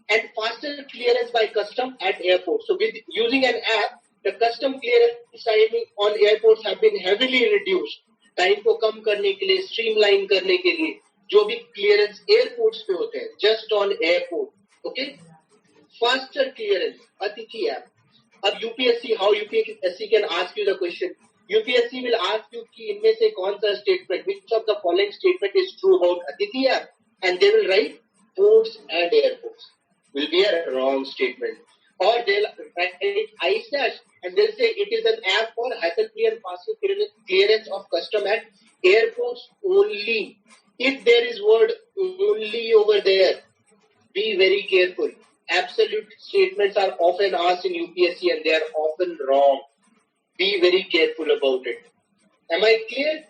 and faster clearance by custom at airports. So with using an app, the custom clearance timing on airports have been heavily reduced. Time को कम करने के लिए, streamline करने के लिए, जो भी clearance airports पे होते हैं, just on airport. Okay? Faster clearance, Atithi app. अब UPSC, how UPSC can ask you the question? UPSC will ask you कि इनमें से कौन सा statement, which of the following statement is true about Atithi app, and they will write ports and airports. Will be a wrong statement. Or they'll write ice dash and they'll say it is an app for hassle-free and faster clearance of custom at airports only. If there is word only over there, be very careful. Absolute statements are often asked in UPSC and they are often wrong. Be very careful about it. Am I clear?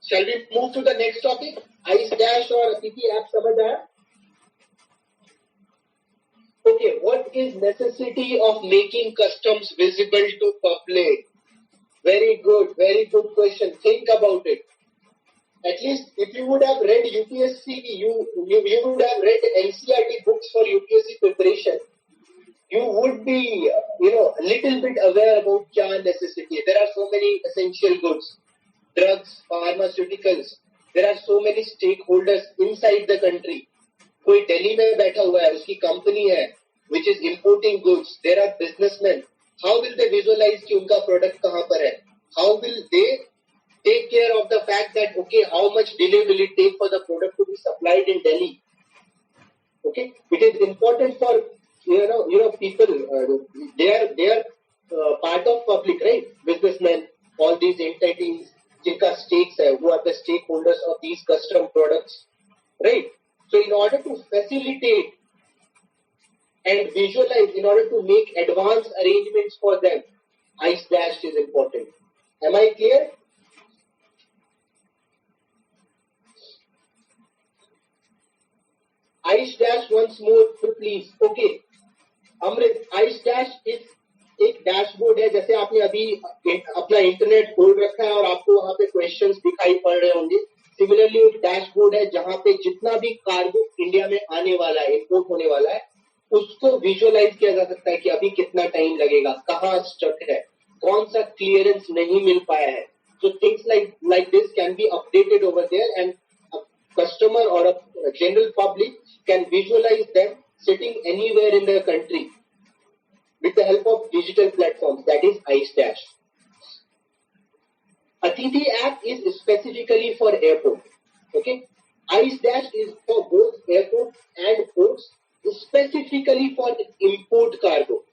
Shall we move to the next topic? Ice dash or Atithi app samajh aaya? Okay, what is necessity of making customs visible to public? Very good question. Think about it. At least if you would have read UPSC, you would have read NCERT books for UPSC preparation. You would be, a little bit aware about kya necessity. There are so many essential goods, drugs, pharmaceuticals. There are so many stakeholders inside the country. कोई दिल्ली में बैठा हुआ है, उसकी company है, which is importing goods. There are businessmen. How will they visualize कि उनका product कहाँ पर है? How will they take care of the fact that, okay, how much delay will it take for the product to be supplied in Delhi? Okay, it is important for people. They are part of public, right? Businessmen, all these entities, जिनका stakes है, who are the stakeholders of these custom products, right? So, in order to facilitate and visualize, in order to make advanced arrangements for them, ice dash is important. Am I clear? Ice dash once more, please. Okay. Amrit, ice dash is एक dashboard है. जैसे आपने अभी अपना internet खोल रखा है और आपको वहां पे क्वेश्चंस दिखाई पड़ रहे होंगे. सिमिलरली एक डैशबोर्ड है जहां पे जितना भी कार्गो इंडिया में आने वाला है, इंपोर्ट होने वाला है, उसको विजुअलाइज किया जा सकता है कि अभी कितना टाइम लगेगा, कहाँ स्टक है, कौन सा क्लियरेंस नहीं मिल पाया है. So things like this can be updated over there, and a customer or a general public can visualize them sitting anywhere in the country with the help of digital platforms. That is ice dash. Atithi app is specifically for airport. Okay, ice dash is for both airport and ports, specifically for import cargo.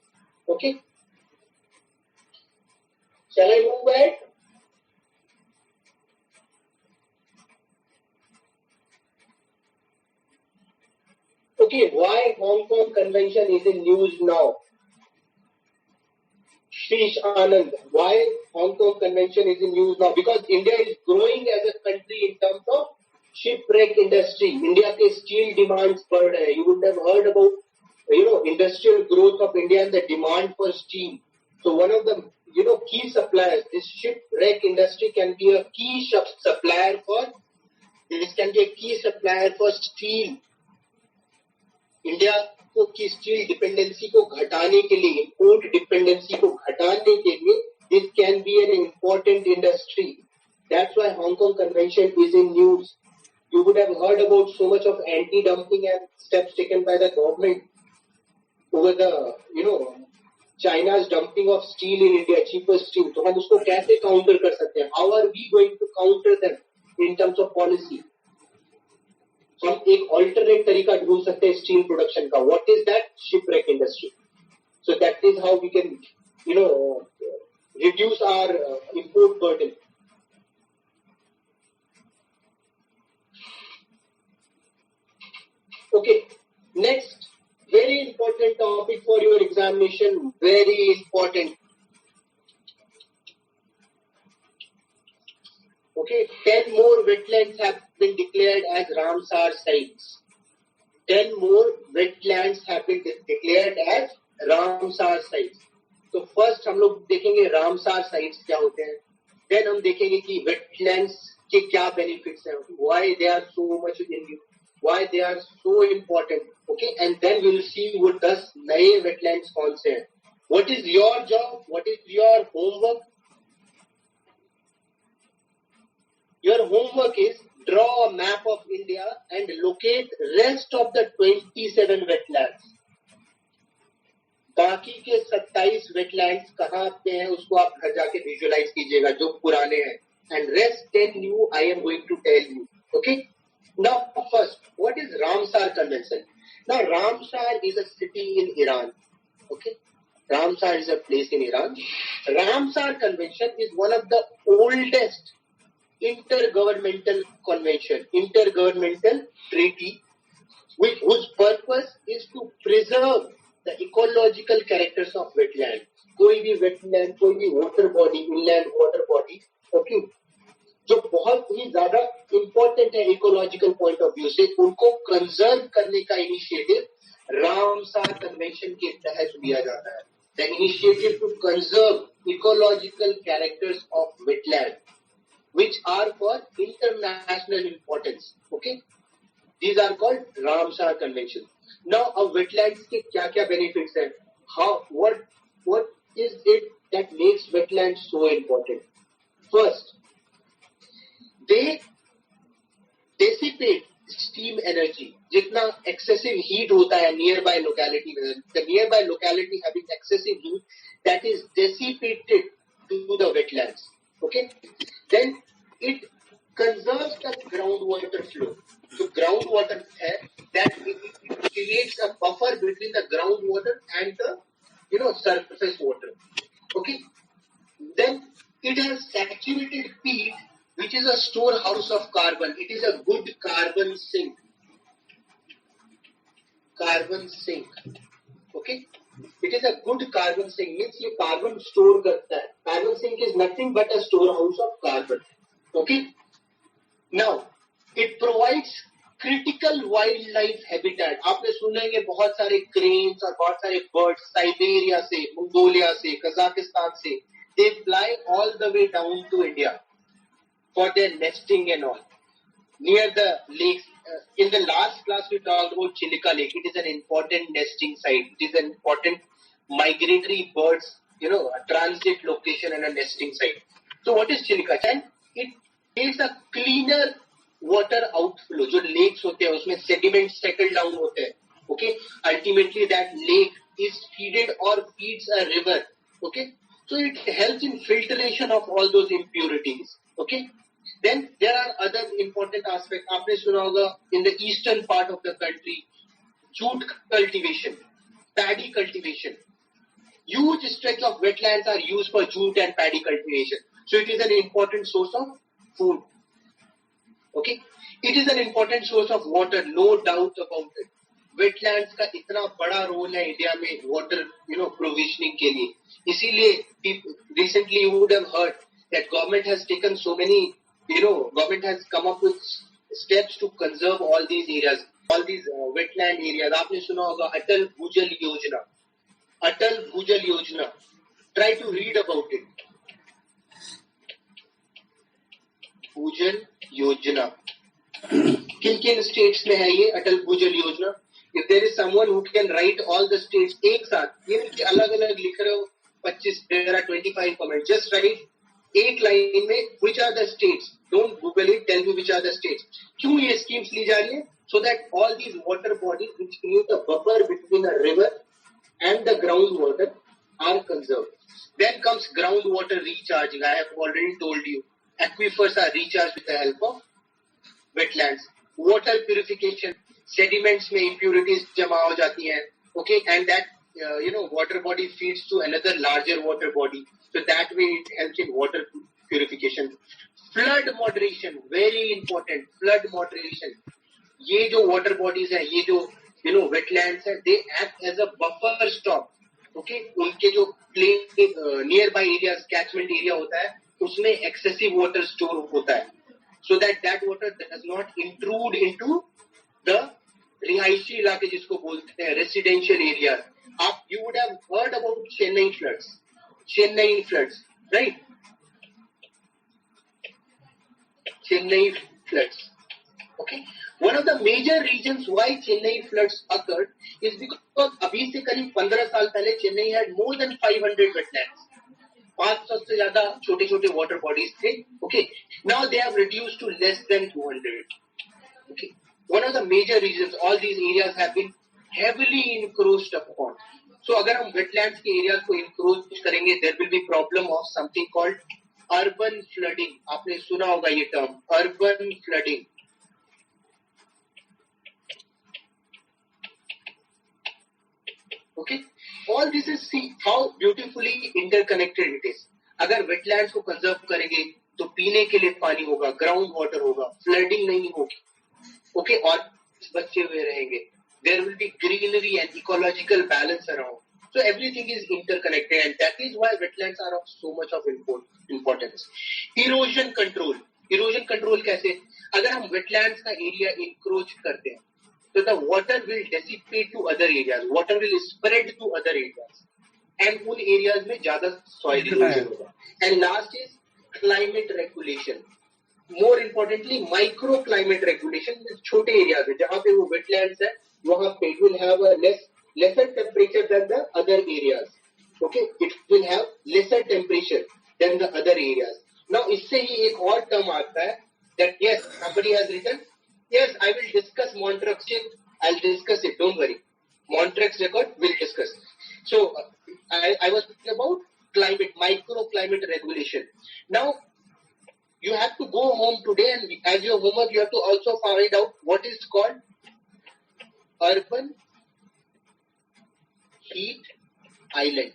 Okay, shall I move ahead? Okay, why Hong Kong Convention is in news now? Shrish Anand, why Hong Kong Convention is in news now? Because India is growing as a country in terms of shipwreck industry. India के steel demands बढ़ रहे हैं. You would have heard about industrial growth of India and the demand for steel. So one of the key suppliers, this shipwreck industry can be a key supplier for. This can be a key supplier for steel. India को की steel dependency को घटाने के लिए, import dependency को घटाने के लिए, this can be an important industry. That's why Hong Kong Convention is in news. You would have heard about so much of anti-dumping and steps taken by the government over the China's dumping of steel in India, cheaper steel. तो हम उसको कैसे counter कर सकते हैं? How are we going to counter them in terms of policy? हम एक alternate तरीका ढूंढ सकते हैं स्टील प्रोडक्शन का. What is that? Shipwreck industry. So that is how we can, reduce our import burden. Okay, next, very important topic for your examination. Very important. Okay, 10 more wetlands have been declared as Ramsar sites. 10 more wetlands have been declared as Ramsar sites. तो first हम लोग देखेंगे Ramsar sites क्या होते हैं, then हम देखेंगे कि वेटलैंड्स के क्या बेनिफिट्स हैं, why they are so much in, why they are so important, okay, and then we will see वो 10 नए वेटलैंड्स कौन से हैं। What is your job, what is your homework? Your homework is draw a map of India and locate rest of the 27 wetlands. बाकी के 27 wetlands कहाँ पे हैं उसको आप घर जाके विजुअलाइज कीजिएगा जो पुराने हैं, and rest 10 new I am going to tell you, okay. Now first, what is Ramsar convention? Now Ramsar is a city in Iran, okay, Ramsar is a place in Iran. Ramsar Convention is one of the oldest intergovernmental convention, intergovernmental treaty, whose purpose is to preserve the ecological characters of wetland. कोई भी wetland, कोई भी water body, inland water body, okay, जो बहुत ही ज्यादा important है ecological point of view से, उनको conserve करने का initiative रामसार कन्वेंशन के तहत लिया जाता है। The initiative to conserve ecological characters of wetland, which are for international importance. Okay, these are called Ramsar Convention. Now, a wetlands के क्या benefits हैं? What is it that makes wetlands so important? First, they dissipate steam energy. जितना excessive heat होता है nearby locality में, the nearby locality having excessive heat, that is dissipated to the wetlands. Okay, then it conserves the groundwater flow. So groundwater है that it creates a buffer between the groundwater and the surface water. Okay, then it has saturated peat, which is a storehouse of carbon. It is a good carbon sink. Carbon sink. Okay, it is a good carbon sink, means ये carbon store करता है. Carbon sink is nothing but a storehouse of carbon. Okay, now it provides critical wildlife habitat. आपने सुनेंगे बहुत सारे cranes और बहुत सारे birds साइबेरिया से, मंगोलिया से, कजाकिस्तान से, they fly all the way down to India for their nesting and all near the lakes. In the last class we talked about Chilika Lake. It is an important nesting site. It is an important migratory birds, a transit location and a nesting site. So what is Chilika? And it is a cleaner water outflow. जो lakes होते हैं उसमें sediments settle down होते हैं. Okay, ultimately that lake is feeded or feeds a river. Okay, so it helps in filtration of all those impurities. Okay. Then there are other important aspects. आपने सुना होगा in the eastern part of the country, jute cultivation, paddy cultivation. Huge stretch of wetlands are used for jute and paddy cultivation. So it is an important source of food. Okay, it is an important source of water, no doubt about it. Wetlands का इतना बड़ा role है India में water, provisioning के लिए. इसीलिए recently you would have heard that government has taken so many. Government has come up with steps to conserve all these areas, all these wetland areas. आपने सुना होगा अटल भूजल योजना. अटल भूजल योजना. Try to read about it. भूजल योजना. किन states में है ये अटल भूजल योजना? If there is someone who can write all the states एक साथ, ये नहीं कि अलग-अलग लिख रहे हो 25, there are 25 comments. Just write एक लाइन में which are the states. Don't Google it. Tell me which are the states. क्यों ये schemes ली जा रही है? So that all these water bodies which create a buffer between a river and the groundwater are conserved. Then comes groundwater recharging. I have already told you. Aquifers are recharged with the help of wetlands. Water purification. Sediments में impurities जमा हो जाती हैं. Okay, and that water body feeds to another larger water body. So that way it helps in water purification. Flood moderation, very important. Flood moderation. ये जो water bodies हैं, ये जो wetlands हैं, they act as a buffer stop. Okay, उनके जो nearby areas, catchment area होता है, उसमें excessive water store होता है. So that water does not intrude into the रिहायशी इलाके जिसको बोलते हैं residential areas. You would have heard about Chennai floods, right? Chennai floods. Okay. One of the major reasons why Chennai floods occurred is because अभी से करीब 15 साल पहले Chennai had more than 500 wetlands. 500 से ज़्यादा छोटे-छोटे water bodies थे. Okay. Now they have reduced to less than 200. Okay. One of the major reasons all these areas have been heavily encroached upon. So अगर हम wetlands के areas को encroach करेंगे, there will be problem of something called urban flooding. आपने सुना होगा ये term, urban flooding. Okay, all this is see how beautifully interconnected it is. अगर wetlands को conserve करेंगे तो पीने के लिए पानी होगा, ground water होगा, flooding नहीं होगी. Okay, और बचे हुए रहेंगे. There will be greenery and ecological balance around. So everything is interconnected, and that is why wetlands are of so much of importance. Erosion control कैसे? अगर हम wetlands का area encroach करते हैं, so the water will dissipate to other areas. Water will spread to other areas, and उन areas में ज़्यादा soil erosion होगा. And last is climate regulation. More importantly, microclimate regulation. छोटे areas है जहाँ पे वो wetlands है, वहाँ पे it will have a lesser temperature than the other areas. Okay, it will have lesser temperature than the other areas. Now इससे ही एक और term आता है that yes, somebody has written, yes, I will discuss Montreux. I'll discuss it. Don't worry. Montreux record will discuss. So I was talking about climate, microclimate regulation. Now you have to go home today, and as your homework, you have to also find out what is called urban heat island.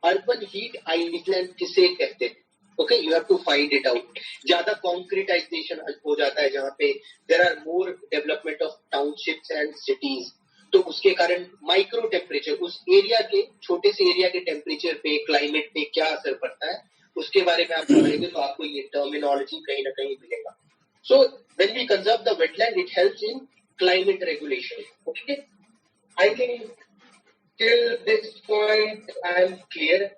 Urban heat island किसे कहते हैं? Okay, you have to find it out. ज़्यादा concretization हो जाता है जहाँ पे there are more development of townships and cities. तो उसके कारण माइक्रो टेम्परेचर, उस एरिया के छोटे से एरिया के टेम्परेचर पे, क्लाइमेट पे क्या असर पड़ता है, उसके बारे में आप पढ़ेंगे तो आपको ये टर्मिनोलॉजी कहीं ना कहीं मिलेगा. So when we conserve the wetland, it helps in climate regulation. Okay, I think till this point I am clear.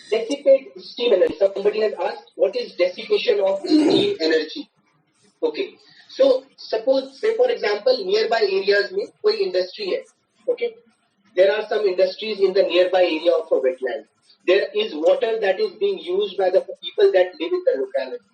Dissipate steam energy. Somebody has asked, what is dissipation of steam energy? Okay, so suppose, say for example, nearby areas में कोई industry है. Okay, there are some industries in the nearby area of a wetland. There is water that is being used by the people that live in the locality.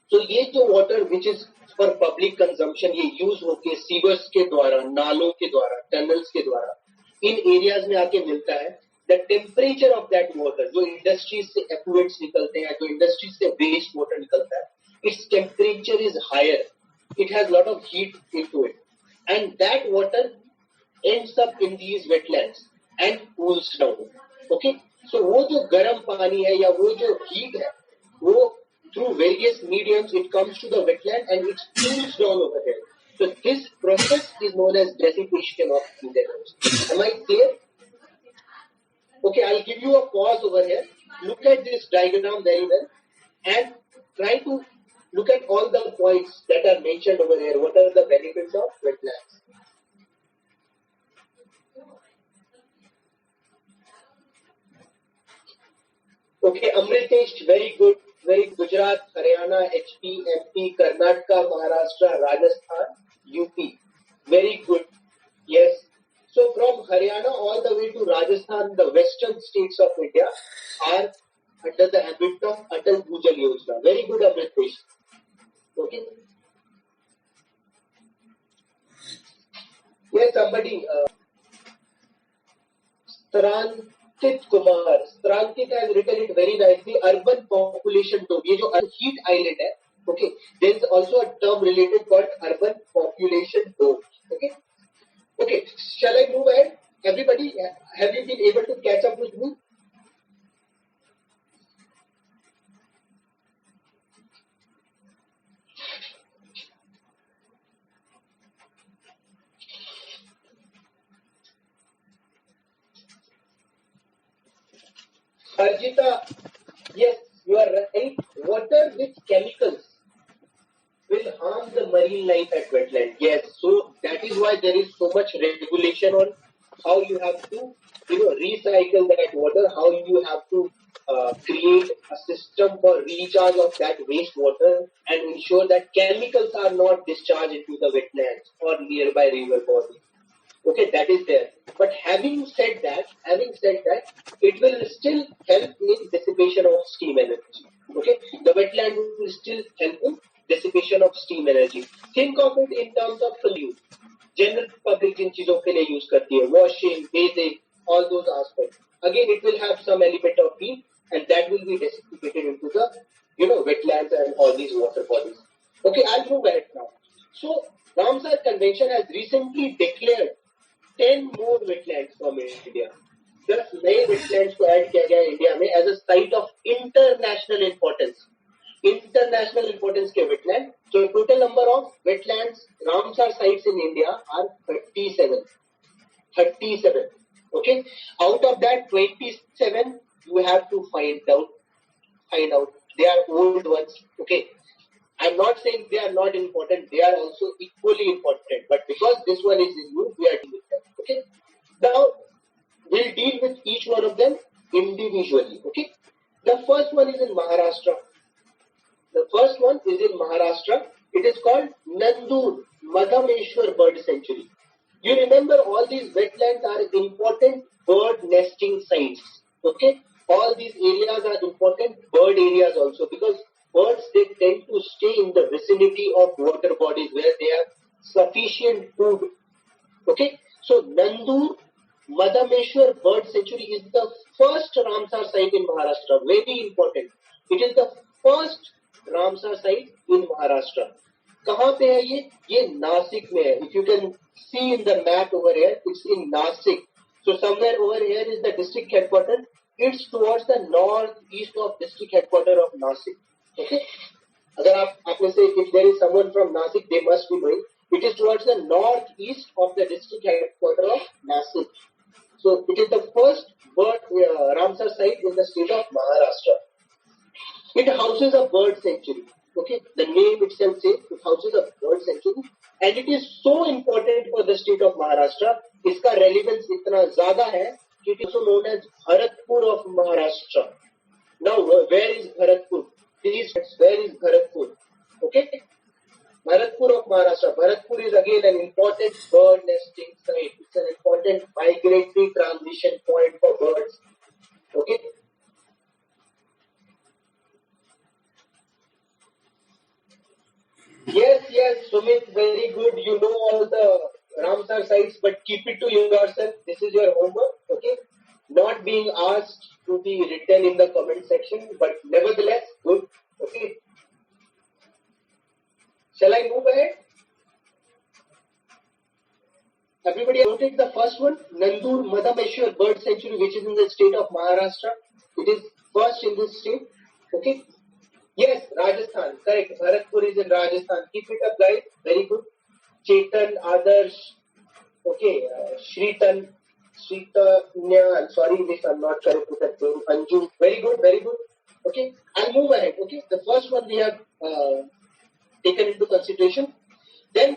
So ये जो water which is for public consumption, ये use होके sewers के द्वारा, नालों के द्वारा, tunnels के द्वारा इन areas में आके मिलता है. The temperature of that water, जो industries से effluents निकलते हैं, जो industries से waste water निकलता है, its temperature is higher. It has lot of heat into it, and that water ends up in these wetlands and cools down. Okay, so वो जो गर्म पानी है या वो जो heat है, वो through various mediums it comes to the wetland and it cools down over there. So this process is known as dissipation of heat energy. Am I clear? Okay, I'll give you a pause over here. Look at this diagram very well and try to look at all the points that are mentioned over here. What are the benefits of wetlands? Okay, Amritesh, very good. Very Gujarat, Haryana, HP, MP, Karnataka, Maharashtra, Rajasthan, UP. Very good. Yes. So from Haryana all the way to Rajasthan, the western states of India are under the ambit of Atal Bhujal Yojana. Very good, Amritesh. Okay. Yes, somebody. Strankit Kumar. Strankit has written it very nicely. Urban population dome. ये जो heat island है. Okay. There is also a term related called urban population dome. Okay. Okay, shall I move ahead? Everybody, have you been able to catch up with me? Arjita, yes, you are right. Water with chemicals will harm the marine life at wetland. Yes, so that is why there is so much regulation on how you have to, recycle that water, how you have to create a system for recharge of that wastewater and ensure that chemicals are not discharged into the wetlands or nearby river bodies. Okay, that is there. But having said that, it will still help in dissipation of steam energy. Okay, the wetland will still help in dissipation of steam energy. Think of it in terms of pollute. General public in चीजों के लिए use करती है, washing, bathing, all those aspects. Again, it will have some element of heat, and that will be dissipated into the wetlands and all these water bodies. Okay, I'll move ahead now. So, Ramsar Convention has recently declared 10 more wetlands from India. 10 नए wetlands को add किया गया India में as a site of international importance. International importance के wetland. So total number of wetlands Ramsar sites in India are 37. 37. Okay. Out of that 27 you have to find out. They are old ones. Okay. I'm not saying they are not important. They are also equally important. But because this one is in use, we are dealing with them. Okay. Now we'll deal with each one of them individually. Okay. The first one is in Maharashtra. It is called Nandur Madhameshwar Bird Sanctuary. You remember all these wetlands are important bird nesting sites. Okay. All these areas are important bird areas also because birds, they tend to stay in the vicinity of water bodies where they have sufficient food. Okay. So Nandur Madhameshwar Bird Sanctuary is the first Ramsar site in Maharashtra. Very important. It is the first Ramsar site in Maharashtra. कहाँ पे है ये? ये नासिक में है. If you can see in the map over here, it's in Nasik. So somewhere over here is the district headquarters. It's towards the northeast of district headquarters of Nasik. Okay. अगर आप में से if there is someone from Nasik, they must be knowing. It is towards the northeast of the district headquarters of Nasik. So it is the first Ramsar site in the state of Maharashtra. It houses a bird sanctuary. Okay, the name itself says it houses a bird sanctuary, and it is so important for the state of Maharashtra. इसका relevance इतना ज़्यादा है कि it is also known as Bharatpur of Maharashtra. Now, where is Bharatpur? Please, where is Bharatpur? Okay, Bharatpur of Maharashtra. Bharatpur is again an important bird nesting site. It's an important migratory transition point for birds. Okay. Yes, Sumit, very good. You know all the Ramsar sites, but keep it to yourself. This is your homework, okay? Not being asked to be written in the comment section, but nevertheless, good, okay? Shall I move ahead? Everybody noted the first one, Nandur Madhameshwar Bird Sanctuary, which is in the state of Maharashtra. It is first in this state, okay? Yes, Rajasthan, correct. Bharatpur is in Rajasthan. Keep it up, guys. Very good. Chetan, Adarsh, okay, Shritanya, I'm sorry if I'm not correct with that name. Anju, very good. Okay, I'll move ahead. Okay, the first one we have taken into consideration. Then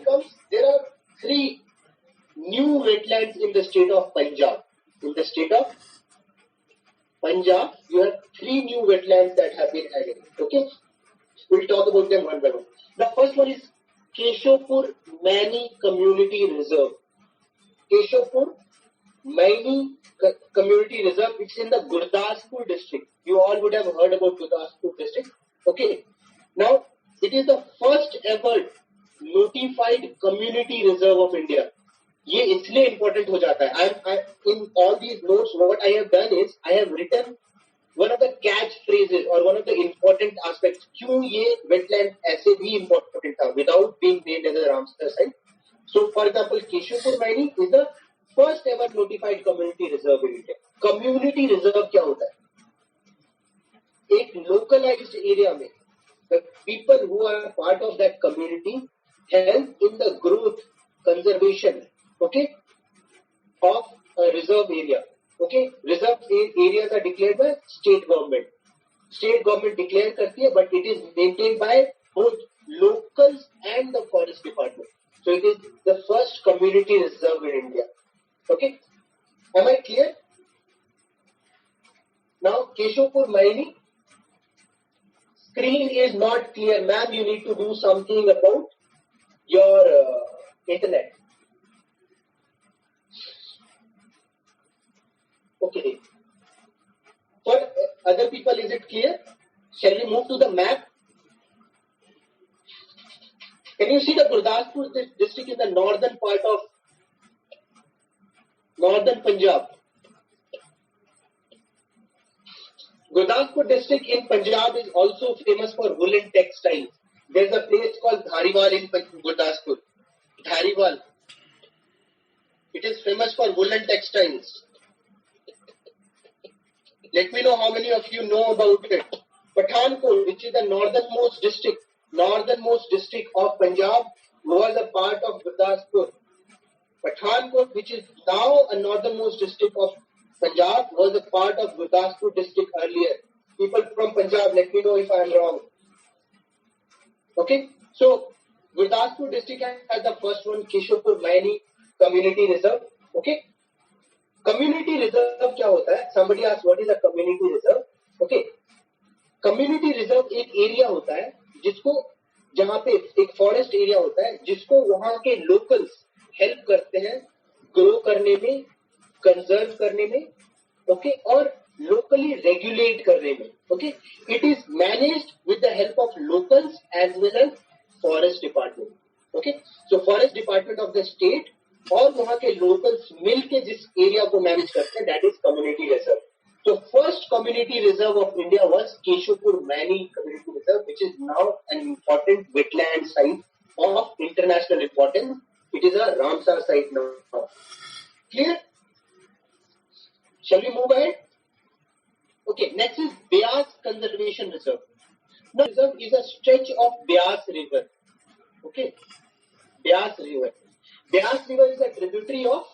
there are 3 new wetlands in the state of Punjab. In the state of Punjab, you have 3 new wetlands that have been added. Okay, we'll talk about them one by one. The first one is Keshopur Maini Community Reserve. Keshopur Maini Community Reserve. It's in the Gurdaspur district. You all would have heard about Gurdaspur district. Okay. Now, it is the first ever notified community reserve of India. ये इसलिए important हो जाता है. In all these notes, what I have done is I have written one of the catch phrases or one of the important aspects. क्यों ये wetland ऐसे भी important था without being named as a Ramsar site. So, for example, Keshopur Maini is the first ever notified community reserve in India. Community reserve क्या होता है? एक localized area में the people who are part of that community help in the growth, conservation, okay, of a reserve area. Okay, reserve areas are declared by state government. State government declare करती है, but it is maintained by both locals and ma'am, you need to do something about your internet. Okay. For other people, is it clear? Shall we move to the map? Can you see the Gurdaspur district in the northern part of northern Punjab? Gurdaspur district in Punjab is also famous for woolen textiles. There's a place called Dhariwal in Gurdaspur. Dhariwal. It is famous for woolen textiles. Let me know how many of you know about it. Pathankot, which is the northernmost district of Punjab, was a part of Gurdaspur. Pathankot, which is now a northernmost district of Punjab, was a part of Gurdaspur district earlier. People from Punjab, let me know if I am wrong. Okay, so Gurdaspur district has the first one, Keshwapur Maini Community Reserve. Okay, community reserve क्या होता है? Somebody asked what is a community reserve? Okay, community reserve एक area होता है जिसको जहाँ पे एक फॉरेस्ट एरिया होता है जिसको वहाँ के लोकल्स हेल्प करते हैं ग्रो करने में, कंजर्व करने में, ओके, और लोकली रेगुलेट करने में. Okay, it is managed with the help of locals as well as forest department. Okay, so forest department of the state और वहाँ के लोकल्स मिल के जिस एरिया को मैनेज करते हैं, that is community reserve. So first community reserve of India was Keshwapur Maini Community Reserve, which is now an important wetland site of international importance. It is a Ramsar site now. Clear? Shall we move ahead? Okay, next is Beas Conservation Reserve. Now, reserve is a stretch of Beas River. Okay, Beas River. Beas River is a tributary of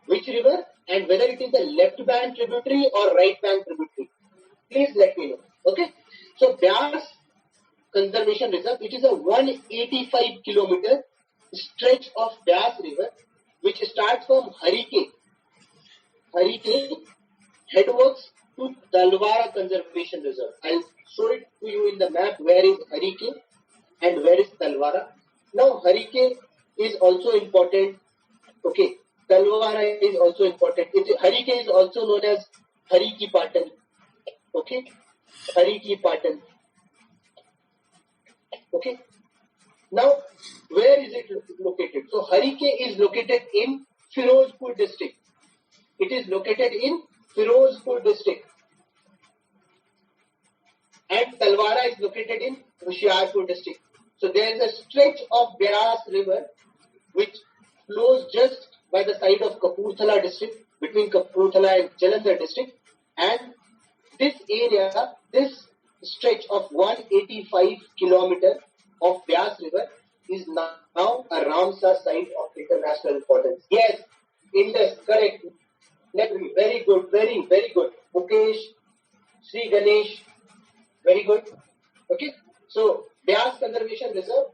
which river? And whether it is a left bank tributary or right bank tributary, please let me know. Okay, so Beas Conservation Reserve, it is a 185 kilometer stretch of Beas River which starts from Harike headworks to Talwara Conservation Reserve. I'll show it to you in the map where is Harike and where is Talwara. Now Harike is also important. Okay, Talwara is also important. Harike is also known as Hariki Patan. Okay, Hariki Patan. Okay. Now, where is it located? So, Harike is located in Firozpur district. It is located in Firozpur district. And Talwara is located in Hoshiarpur district. So, there is a stretch of Beas River which flows just by the side of Kapurthala district, between Kapurthala and Jalandhar district, and this area, this stretch of 185 kilometers of Beas River is now a Ramsar site of international importance. Yes, Indus, correct. Very good, very good. Mukesh, Sri Ganesh, very good. Okay, so Beas Conservation Reserve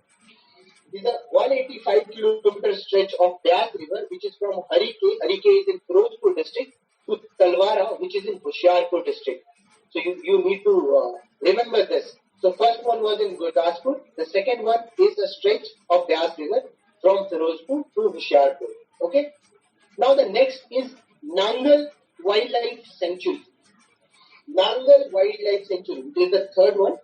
is a 185 kilometer stretch of Beas River, which is from Harike is in Firozpur district, to Talwara, which is in Hoshiarpur district. So you need to remember this. So first one was in Gurdaspur. The second one is a stretch of Beas River from Firozpur to Hoshiarpur. Okay. Now the next is Nangal Wildlife Sanctuary. Nangal Wildlife Sanctuary. It is the third one.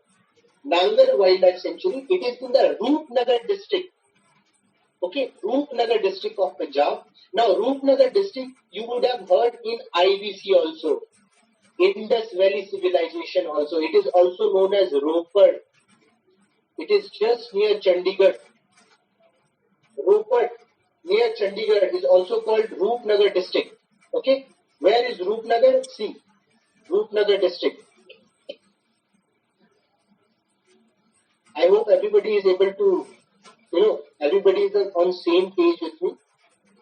Nangal Wildlife Sanctuary. It is in the Roopnagar district. Okay, Roopnagar district of Punjab. Now, Roopnagar district, you would have heard in IVC also. Indus Valley Civilization also. It is also known as Ropar. It is just near Chandigarh. Ropar near Chandigarh is also called Roopnagar district. Okay, where is Roopnagar? See, Roopnagar district. I hope everybody is able to, everybody is on same page with me.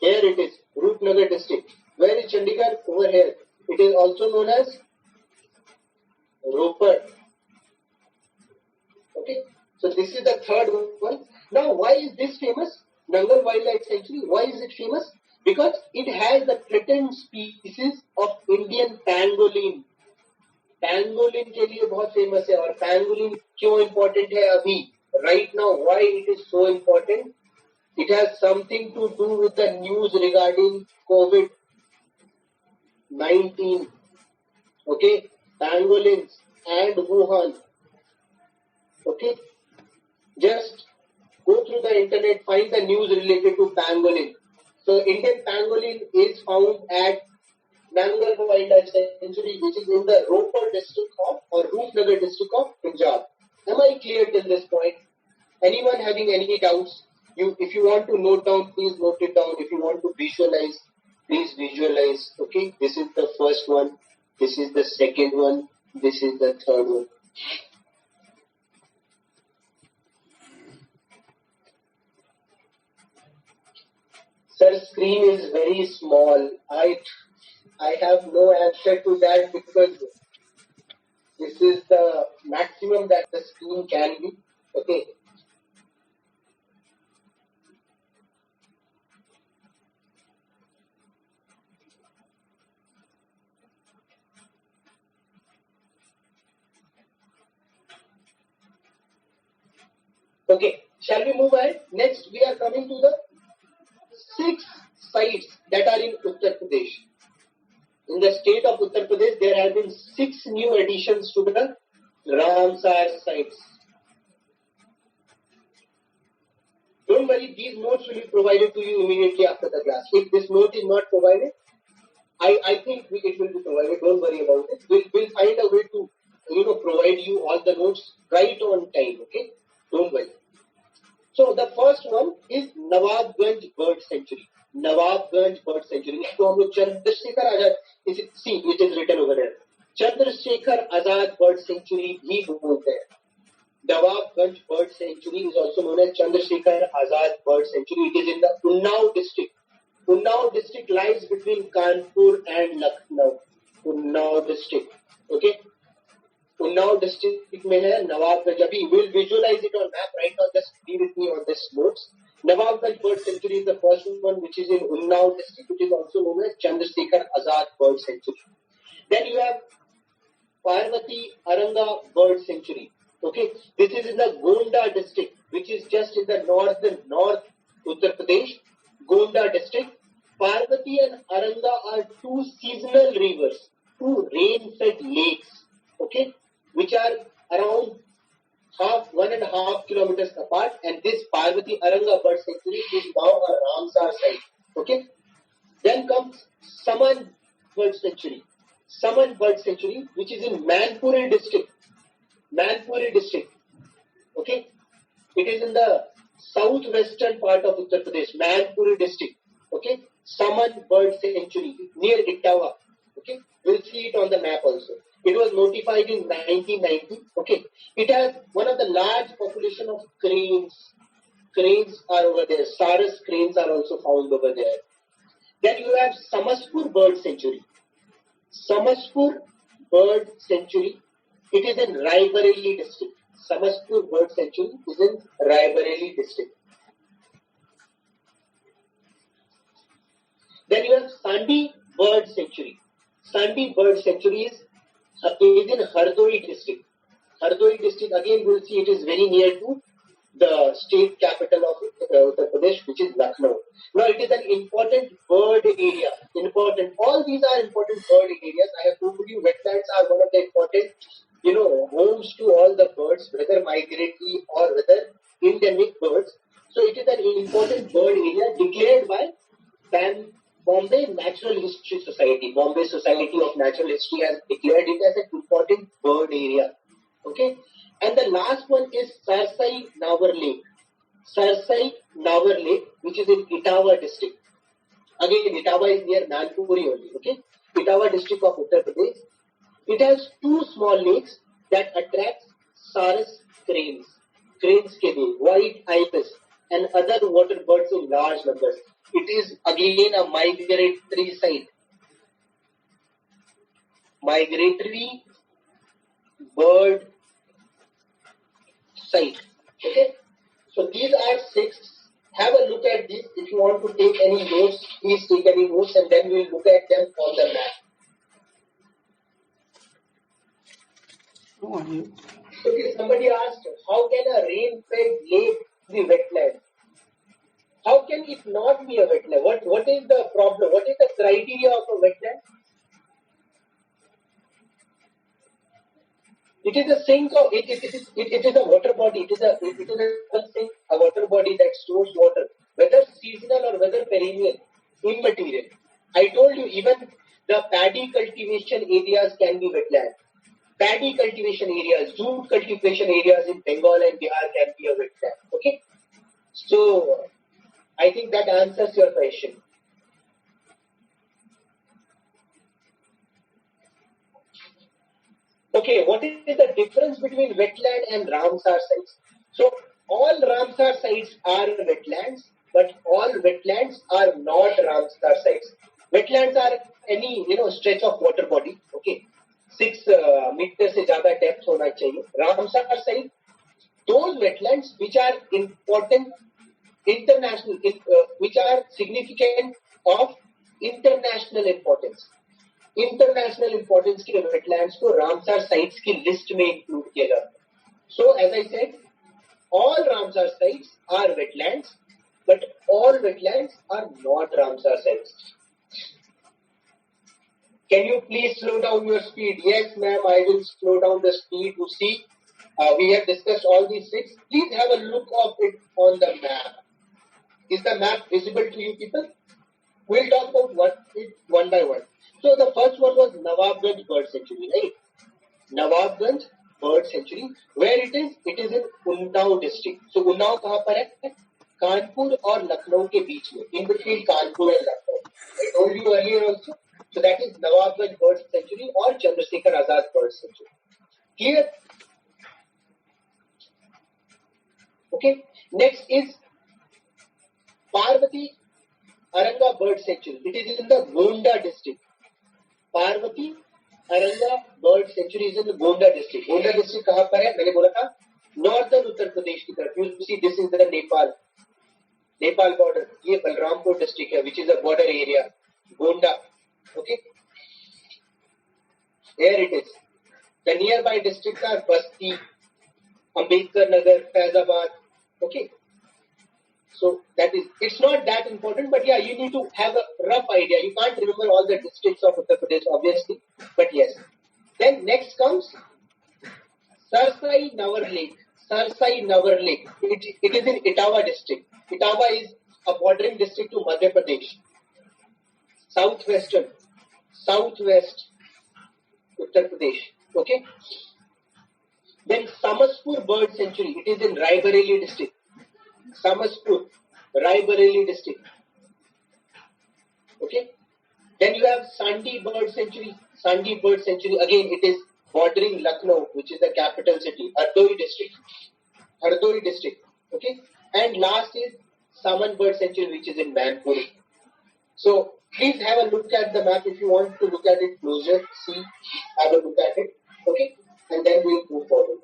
Here it is, Roopnagar district. Where is Chandigarh? Over here. It is also known as Ropar. Okay, so this is the third one. Now, why is this famous? Nangal Wildlife Sanctuary. Why is it famous? Because it has the threatened species of Indian pangolin. Pangolin के लिए बहुत famous है और pangolin क्यों important है अभी right now. Why it is so important? It has something to do with the news regarding COVID-19. Okay, pangolins and Wuhan. Okay, just go through the internet, find the news related to pangolin. So Indian pangolin is found at Nangal Wildlife Sanctuary, which is in the Ropar district of or Roopnagar district of Punjab. Am I clear till this point? Anyone having any doubts? If you want to note down, please note it down. If you want to visualize, please visualize. Okay, this is the first one. This is the second one. This is the third one. Sir, screen is very small. I have no answer to that because this is the maximum that the screen can be. Okay. Okay, shall we move ahead? Next, we are coming to the 6 sites that are in Uttar Pradesh. In the state of Uttar Pradesh, there have been 6 new additions to the Ramsar sites. Don't worry, these notes will be provided to you immediately after the class. If this note is not provided, I think it will be provided. Don't worry about it. We'll find a way to provide you all the notes right on time. Okay, don't worry. So the first one is Nawabganj Bird Sanctuary. Nawabganj Bird Sanctuary. इसको हम लोग Chandrashekhar Azad, see, it is written over there. Chandrashekhar Azad Bird Sanctuary भी बोलते हैं. Nawabganj Bird Sanctuary is also known as Chandrasekhar Azad Bird Sanctuary. It is in the Unnao district. Unnao district lies between Kanpur and Lucknow. Unnao district. Okay. Unnao district में है नवाबगंज. अभी will visualize it on map right now. Just be with me on this notes. Nawabganj Bird Sanctuary is the first one, which is in Unnao district, which is also known as Chandrasekhar Azad Bird Sanctuary. Then you have Parvati Aranga Bird Sanctuary. Okay, this is in the Gonda district, which is just in the north Uttar Pradesh. Gonda district. Parvati and Aranga are 2 seasonal rivers, 2 rain-fed lakes. Okay, which are around 1.5 kilometers apart, and this Parvati Aranga Bird Sanctuary is now a Ramsar site. Okay, then comes Saman Bird Sanctuary. Saman Bird Sanctuary, which is in Manpuri district. Manpuri district. Okay, it is in the southwestern part of Uttar Pradesh. Manpuri district. Okay, Saman Bird Sanctuary near Itawa. Okay, we'll see it on the map also. It was notified in 1990. Okay, it has one of the large population of cranes. Cranes are over there. Saras cranes are also found over there. Then you have Samaspur Bird Sanctuary. Samaspur Bird Sanctuary. It is in Raebareli district. Samaspur Bird Sanctuary is in Raebareli district. Then you have Sandi Bird Sanctuary. Sandi Bird Sanctuary is in Hardoi district. Hardoi district, again we'll see it is very near to the state capital of Uttar Pradesh, which is Lucknow. Now it is an important bird area. All these are important bird areas. I have told you wetlands are one of the important homes to all the birds, whether migratory or whether endemic birds. So it is an important bird area declared by Bombay Natural History Society. Bombay Society of Natural History has declared it as an important bird area. Okay. And the last one is Sarsai Nawar Lake. Sarsai Nawar Lake, which is in Itawa district. Again, Itawa is near Nanpuri only. Okay. Itawa district of Uttar Pradesh. It has 2 small lakes that attract Saras cranes. Cranes ke liye, white ibis and other water birds in large numbers. It is again a migratory site. Migratory bird site. Okay. So these are 6. Have a look at these. If you want to take any notes, please take any notes, and then we'll look at them on the map. Okay, somebody asked, how can a rain-fed lake be wetland? How can it not be a wetland? What is the problem? What is the criteria of a wetland? It is a sink of it is a water body. It is a sink, a water body that stores water, whether seasonal or whether perennial, immaterial. I told you even the paddy cultivation areas can be wetland. Paddy cultivation areas, jute cultivation areas in Bengal and Bihar can be a wetland. Okay, so I think that answers your question. Okay, what is the difference between wetland and Ramsar sites? So all Ramsar sites are wetlands, but all wetlands are not Ramsar sites. Wetlands are any stretch of water body. Okay, 6 meters से ज़्यादा depth होना चाहिए. Ramsar site, those wetlands which are important international, which are significant of international importance. International importance के wetlands को Ramsar sites की list में include किया जाता है. So as I said, all Ramsar sites are wetlands, but all wetlands are not Ramsar sites. Can you please slow down your speed? Yes, ma'am, I will slow down the speed to see. We have discussed all these things. Please have a look of it on the map. Is the map visible to you people? We'll talk about one by one. So the first one was Nawabganj Bird Sanctuary, right? Nawabganj Bird Sanctuary. Where it is? It is in Unnao district. So Unnao कहाँ पर है? कानपुर और लखनऊ के बीच में. In between Kanpur and Lucknow. I told you earlier also. So that is Nawabganj Bird Sanctuary or Chandrasekhar Azad Bird Sanctuary. Clear? Okay. Next is Parvati Aranga Bird Sanctuary. It is in the Gonda district. Parvati Aranga Bird Sanctuary is in the Gonda district. Gonda district कहाँ पर है? मैंने बोला था northern Uttar Pradesh की तरफ. You see, this is the Nepal border. ये Balrampur district है, which is a border area. Gonda. Okay. Here it is. The nearby districts are Basti, Ambedkar Nagar, Faizabad. Okay. So that is, it's not that important, but yeah, you need to have a rough idea. You can't remember all the districts of Uttar Pradesh, obviously, but yes. Then next comes Sarsai Navar Lake. Sarsai Navar Lake. It is in Etawah district. Etawah is a bordering district to Madhya Pradesh. Southwest Uttar Pradesh. Okay. Then Samaspur Bird Sanctuary. It is in Raebareli district. Samaspur, Raebareli district. Okay. Then you have Sandi Bird Sanctuary. Sandi Bird Sanctuary, again, it is bordering Lucknow, which is the capital city. Hardoi district. Okay. And last is Saman Bird Sanctuary, which is in Manpuri. So please have a look at the map if you want to look at it closer. See, have a look at it. Okay. And then we'll move forward.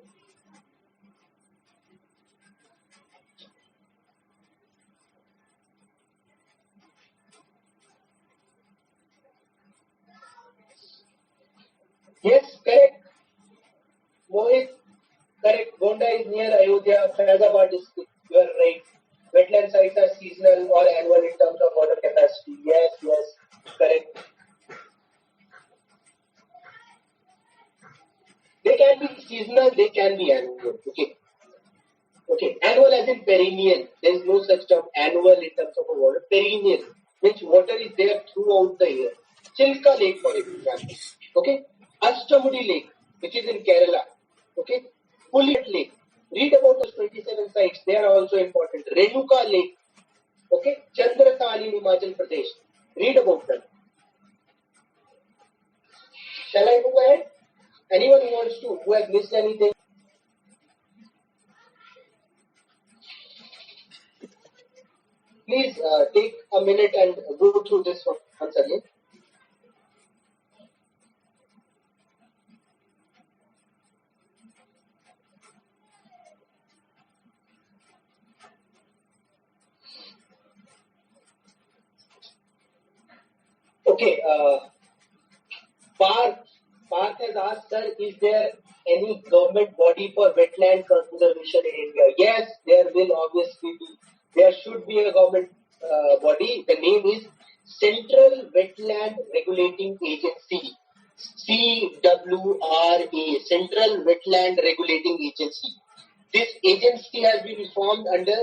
Yes, correct. Mohit, correct. Gonda is near Ayodhya, Faizabad district. You are right. Wetland sites are seasonal or annual in terms of water capacity. Yes, correct. They can be seasonal, they can be annual. Okay. Annual as in perennial. There is no such term annual in terms of water. Perennial means water is there throughout the year. Chilka Lake, for example. Okay. Ashtamudi Lake, which is in Kerala. Okay. Puliat Lake. Read about those 27 sites. They are also important. Renuka Lake. Okay. Chandratali in Himachal Pradesh. Read about them. Shall I move ahead? Anyone who has missed anything? Please take a minute and go through this once again. Okay, Parth has asked, sir, is there any government body for wetland conservation in India? Yes, there will obviously be. There should be a government body. The name is Central Wetland Regulating Agency, CWRA, Central Wetland Regulating Agency. This agency has been formed under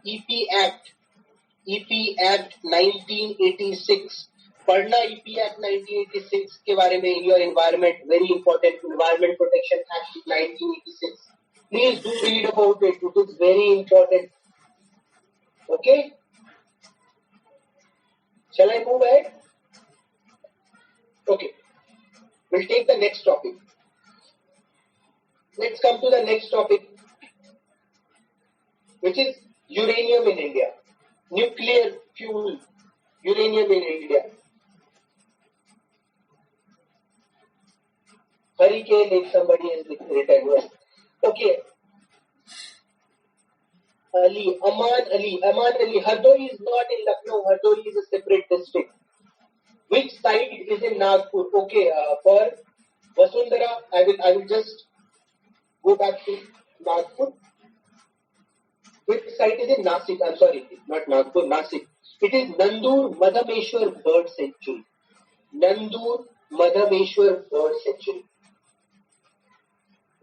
EP Act 1986. पढ़ना EP Act 1986 के बारे में. Your environment, very important, Environment Protection Act 1986. Please do read about it. It is very important. Okay? Shall I move ahead? Okay. We'll take the next topic. Let's come to the next topic, which is uranium in India. Nuclear fuel, uranium in India. Hurricane, if somebody is written. Yes. Okay. Aman Ali. Hardoi is not in Lucknow. Hardoi is a separate district. Which site is in Nagpur? Okay. For Vasundhara, I will just go back to Nagpur. Which site is in Nasik? I'm sorry, not Nagpur, Nasik. It is Nandur Madhameshwar Bird Sanctuary. Nandur Madhameshwar Bird Sanctuary.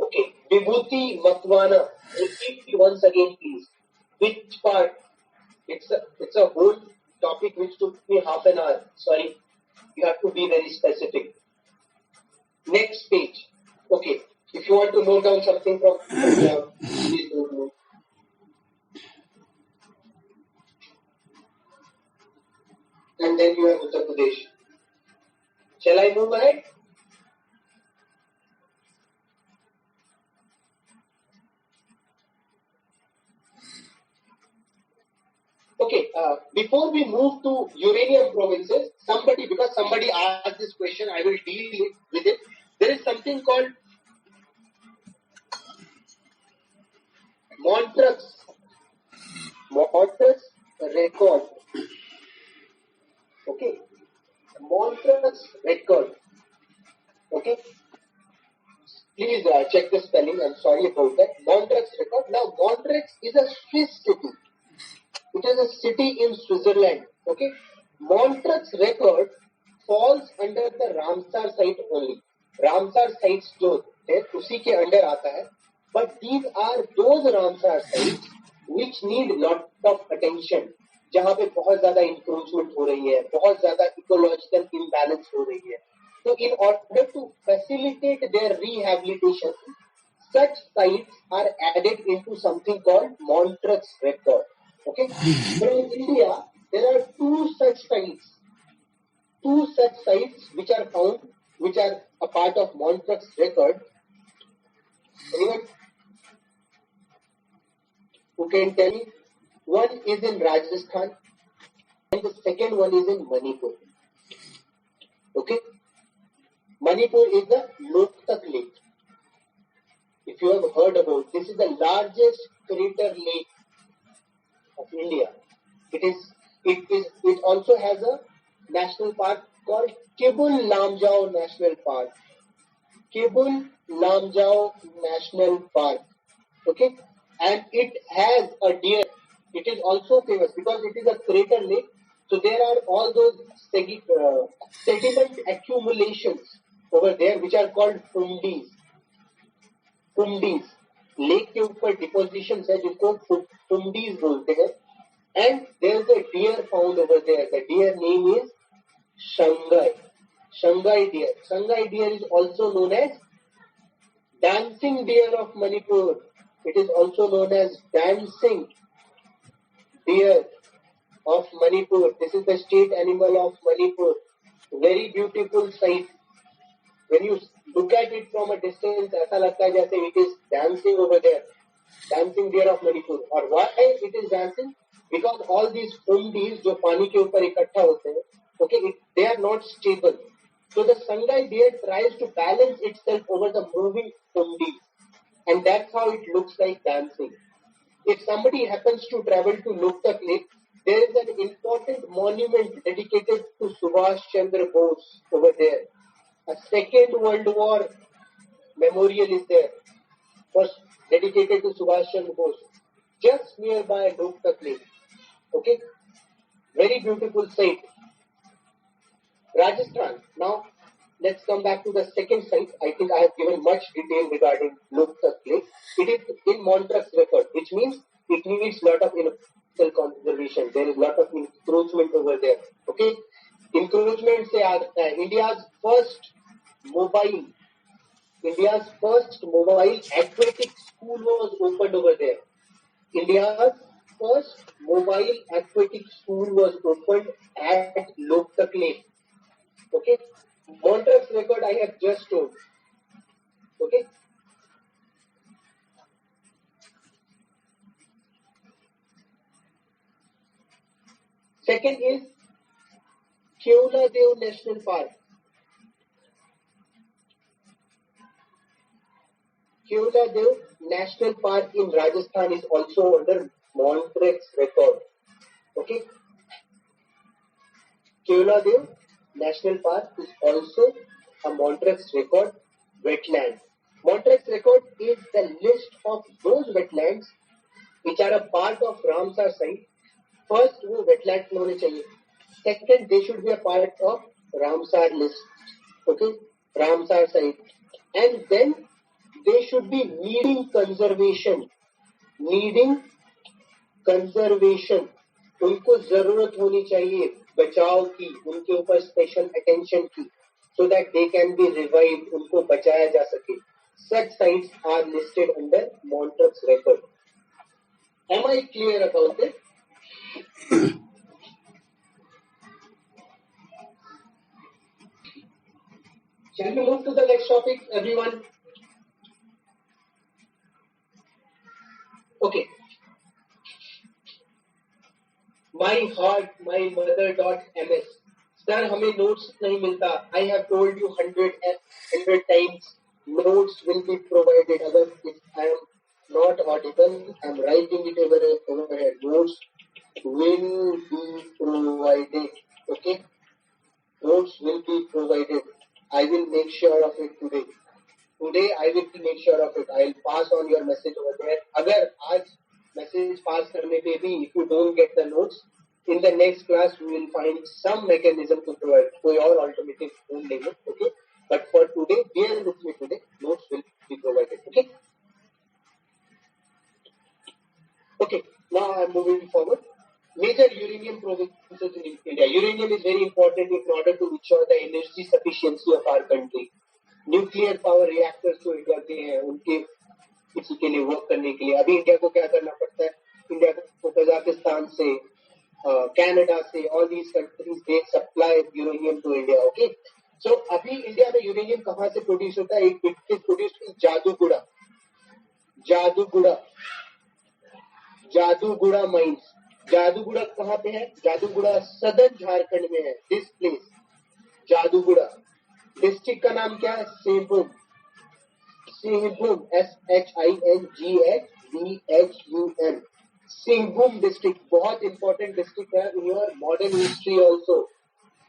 Okay. Vibhuti Makwana. Repeat once again, please. Which part? It's a whole topic which took me half an hour. Sorry. You have to be very specific. Next page. Okay. If you want to note down something from please do note. And then you have Uttar Pradesh. Shall I move ahead? Okay, before we move to uranium provinces, because somebody asked this question, I will deal with it. There is something called Montreux record. Okay, Montreux record. Okay, please check the spelling. I'm sorry about that. Montreux record. Now, Montreux is a Swiss city. It is a city in Switzerland. Okay, Montreux record falls under the Ramsar site only. Ramsar sites जो है उसी के under आता है. But these are those Ramsar sites which need lot of attention. जहाँ पे बहुत ज़्यादा encroachment हो रही है, बहुत ज़्यादा ecological imbalance हो रही है. So in order to facilitate their rehabilitation, such sites are added into something called Montreux record. Okay. But in India, there are two such sites which are found, which are a part of Montreux record. Anyone who can tell me? One is in Rajasthan and the second one is in Manipur. Okay. Manipur is the Loktak Lake. If you have heard about, this is the largest crater lake of India. It also has a national park called Kebul Lamjao National Park. Kebul Lamjao National Park. Okay, and it has a deer. It is also famous because it is a crater lake. So there are all those sediment accumulations over there which are called fumdis. Lake के ऊपर depositions है जिनको fumdis बोलते हैं. And there is a deer found over there. The deer name is Shanghai deer. Shanghai deer is also known as dancing deer of Manipur. It is also known as dancing deer of Manipur. This is the state animal of Manipur. Very beautiful sight. When you look at it from a distance, ऐसा लगता है जैसे it is dancing over there. Dancing deer of Manipur. और why it is dancing? Because all these fumdis जो पानी के ऊपर इकट्ठा होते हैं, okay, they are not stable. So the Shanghai deer tries to balance itself over the moving fumdis, and that's how it looks like dancing. If somebody happens to travel to Loktak Lake, there is an important monument dedicated to Subhash Chandra Bose over there. A Second World War memorial is there, first dedicated to Subhash Chandra Bose, just nearby Loktak Lake. Okay, very beautiful site. Rajasthan. Now, let's come back to the second site. I think I have given much detail regarding Loktak Lake. It is in Montreux record, which means it needs lot of conservation. There is lot of encroachment over there. Okay, encroachment से आता है India's first mobile aquatic school was opened over there. India's first mobile aquatic school was opened at Loktak Lake. Okay, Montreux record I have just told. Okay. Second is Keoladeo National Park. Keoladeo National Park in Rajasthan is also under Montreux record. Okay. Keoladeo National Park is also a Montreux record wetland. Montreux record is the list of those wetlands which are a part of Ramsar site. First, वो wetlands होने चाहिए. Second, they should be a part of Ramsar list. Okay, Ramsar site. And then they should be needing conservation. उनको जरूरत होनी चाहिए बचाव की, उनके ऊपर स्पेशल अटेंशन की, so that they can be revived, उनको बचाया जा सके. Such sites are listed under Montreux record. Am I clear about it? Shall we move to the next topic, everyone? Okay. myheart.mymother.ms. Sir, हमें notes नहीं मिलता. I have told you 100 times. Notes will be provided. अगर if I am not audible, I am writing it over here. Notes will be provided. Okay. Notes will be provided. I will make sure of it today. Today I will make sure of it. I will pass on your message over there. अगर आज message pass करने पे भी if you don't get the notes, in the next class we will find some mechanism to provide. कोई और alternative ढूंढ लेंगे. Okay. But for today, bear with me today. Notes will be provided. Okay. Okay. Now I am moving forward. Major uranium provinces in India. Uranium is very important in order to ensure the energy sufficiency of our country. Nuclear power reactors जो India के हैं उनके किसी के लिए work करने के लिए अभी इंडिया को क्या करना पड़ता है? इंडिया को कजाकिस्तान से, कनाडा से, all these countries they supply uranium to India. Okay. So अभी इंडिया में यूरेनियम कहाँ से प्रोड्यूस होता है? It is produced in Jaduguda mines. Jaduguda कहाँ पे है? जादूगुड़ा सदर्न झारखंड में है. This place Jaduguda. डिस्ट्रिक्ट का नाम क्या है? सिंहभूम. SHINGHBHUM. सिंहभूम डिस्ट्रिक्ट बहुत इंपॉर्टेंट डिस्ट्रिक्ट है. In your modern history also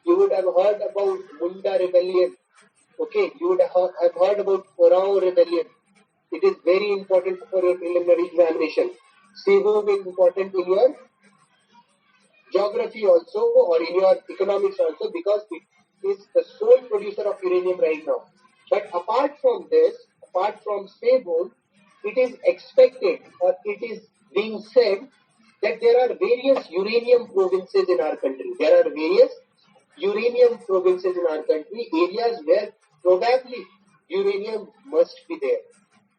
you would have heard about Munda rebellion. Okay, you would have heard about Orao rebellion. It is very important for your preliminary examination. Singhbhum is important in your geography also or in your economics also because it is the sole producer of uranium right now. But apart from this, apart from Singhbhum, it is expected or it is being said that there are various uranium provinces in our country. There are various uranium provinces in our country, areas where probably uranium must be there.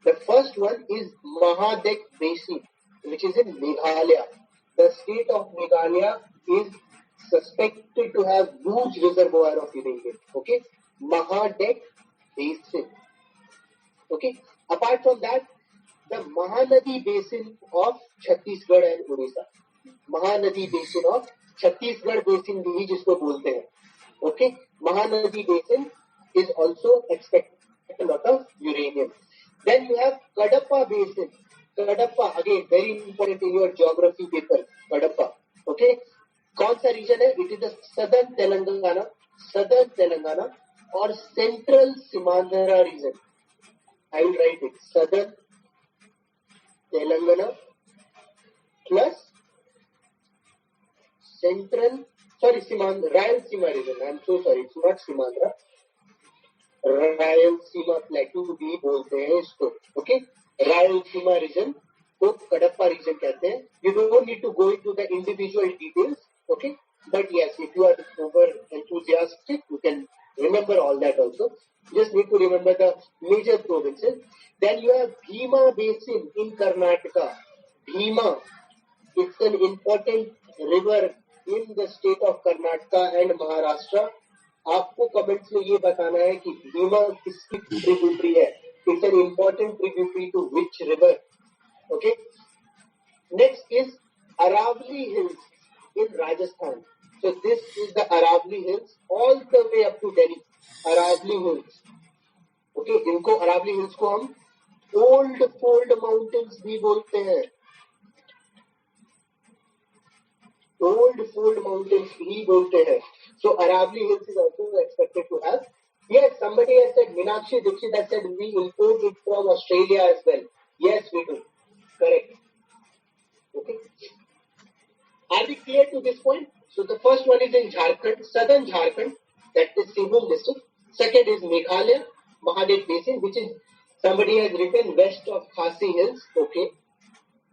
The first one is Mahadek Basin, which is in Meghalaya. The state of Meghalaya is suspected to have huge reservoir of uranium. Okay, Mahadek Basin. Okay, apart from that, the Mahanadi Basin of Chhattisgarh and Odisha. Mahanadi Basin of Chhattisgarh basin भी जिसको बोलते हैं. Okay, Mahanadi basin is also expected a lot of uranium. Then you have Kadapa Basin. Kadapa again very important in your geography paper. Kadapa. Okay, कौन सा reason है? It is the southern Telangana or central Simandhara region. I will write it Southern Telangana plus Central, Rayalaseema region. I'm so sorry, it's not Simandra. Rayalaseema प्लेटू भी बोलते हैं इसको. Okay, Rayalaseema reason को Kadapa region कहते हैं. You don't need to go into the individual details. Okay, but yes, if you are over enthusiastic, you can remember all that also. Just need to remember the major provinces. Then you have Bhima Basin in Karnataka. Bhima, it's an important river in the state of Karnataka and Maharashtra. आपको comments में ये बताना है कि भीमा किसकी tributary है. It's an important tributary to which river. Okay, next is Aravalli hills in Rajasthan. So this is the Aravalli hills all the way up to Delhi. Aravalli hills. Okay, इनको Aravalli hills को हम ओल्ड फोल्ड माउंटेन्स भी बोलते हैं. ओल्ड फोल्ड माउंटेन्स भी बोलते हैं. So Aravali Hills is also expected to have. Yes, somebody has said, Meenakshi Dixit has said we import it from Australia as well. Yes, we do. Correct. Okay. Are we clear to this point? So the first one is in Jharkhand, southern Jharkhand, that is Simbhum district. Second is Meghalaya, Mahadev Basin, which is, somebody has written west of Khasi Hills. Okay.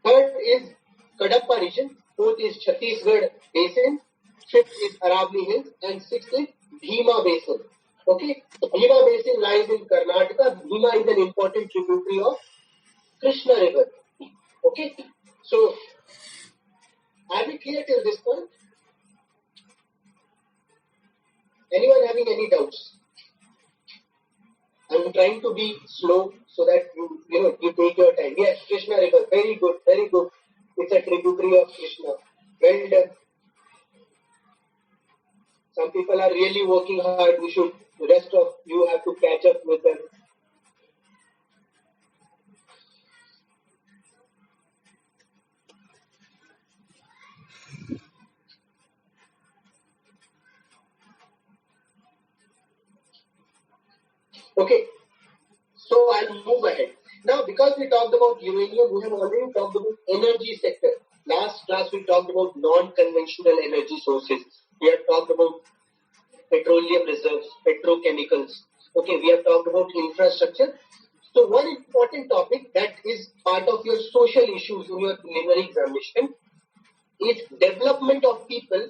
Third is Kadapa region. Fourth is Chhattisgarh Basin. Fifth is Aravali Hills, and sixth is Bhima Basin. Okay, Bhima Basin lies in Karnataka. Bhima is an important tributary of Krishna River. Okay, so are we clear till this point? Anyone having any doubts? I'm trying to be slow so that you take your time. Yes, Krishna River, very good, very good. It's a tributary of Krishna. Well done. Some people are really working hard. The rest of you have to catch up with them. Okay, so I'll move ahead. Now, because we talked about uranium, we have already talked about energy sector. Last class we talked about non-conventional energy sources. We have talked about petroleum reserves, petrochemicals. Okay, we have talked about infrastructure. So one important topic that is part of your social issues in your preliminary examination is development of people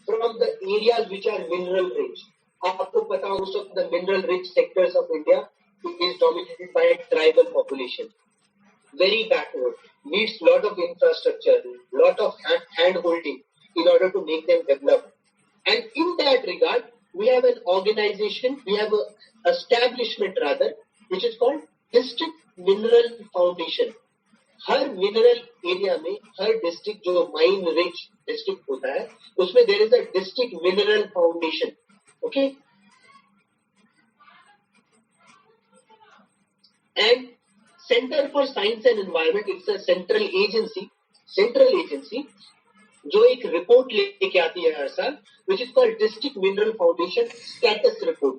from the areas which are mineral rich. आपको पता हो, most of the mineral rich sectors of India is dominated by a tribal population. Very backward, needs lot of infrastructure, lot of hand holding in order to make them develop. And in that regard, we have an organization, we have an establishment rather, which is called District Mineral Foundation. हर mineral area में, हर district जो mine rich district होता है, उसमें there is a district mineral foundation. Okay, and centre for science and environment, it's a central agency जो एक report लेके आती है हर साल, which is called District Mineral Foundation Status Report.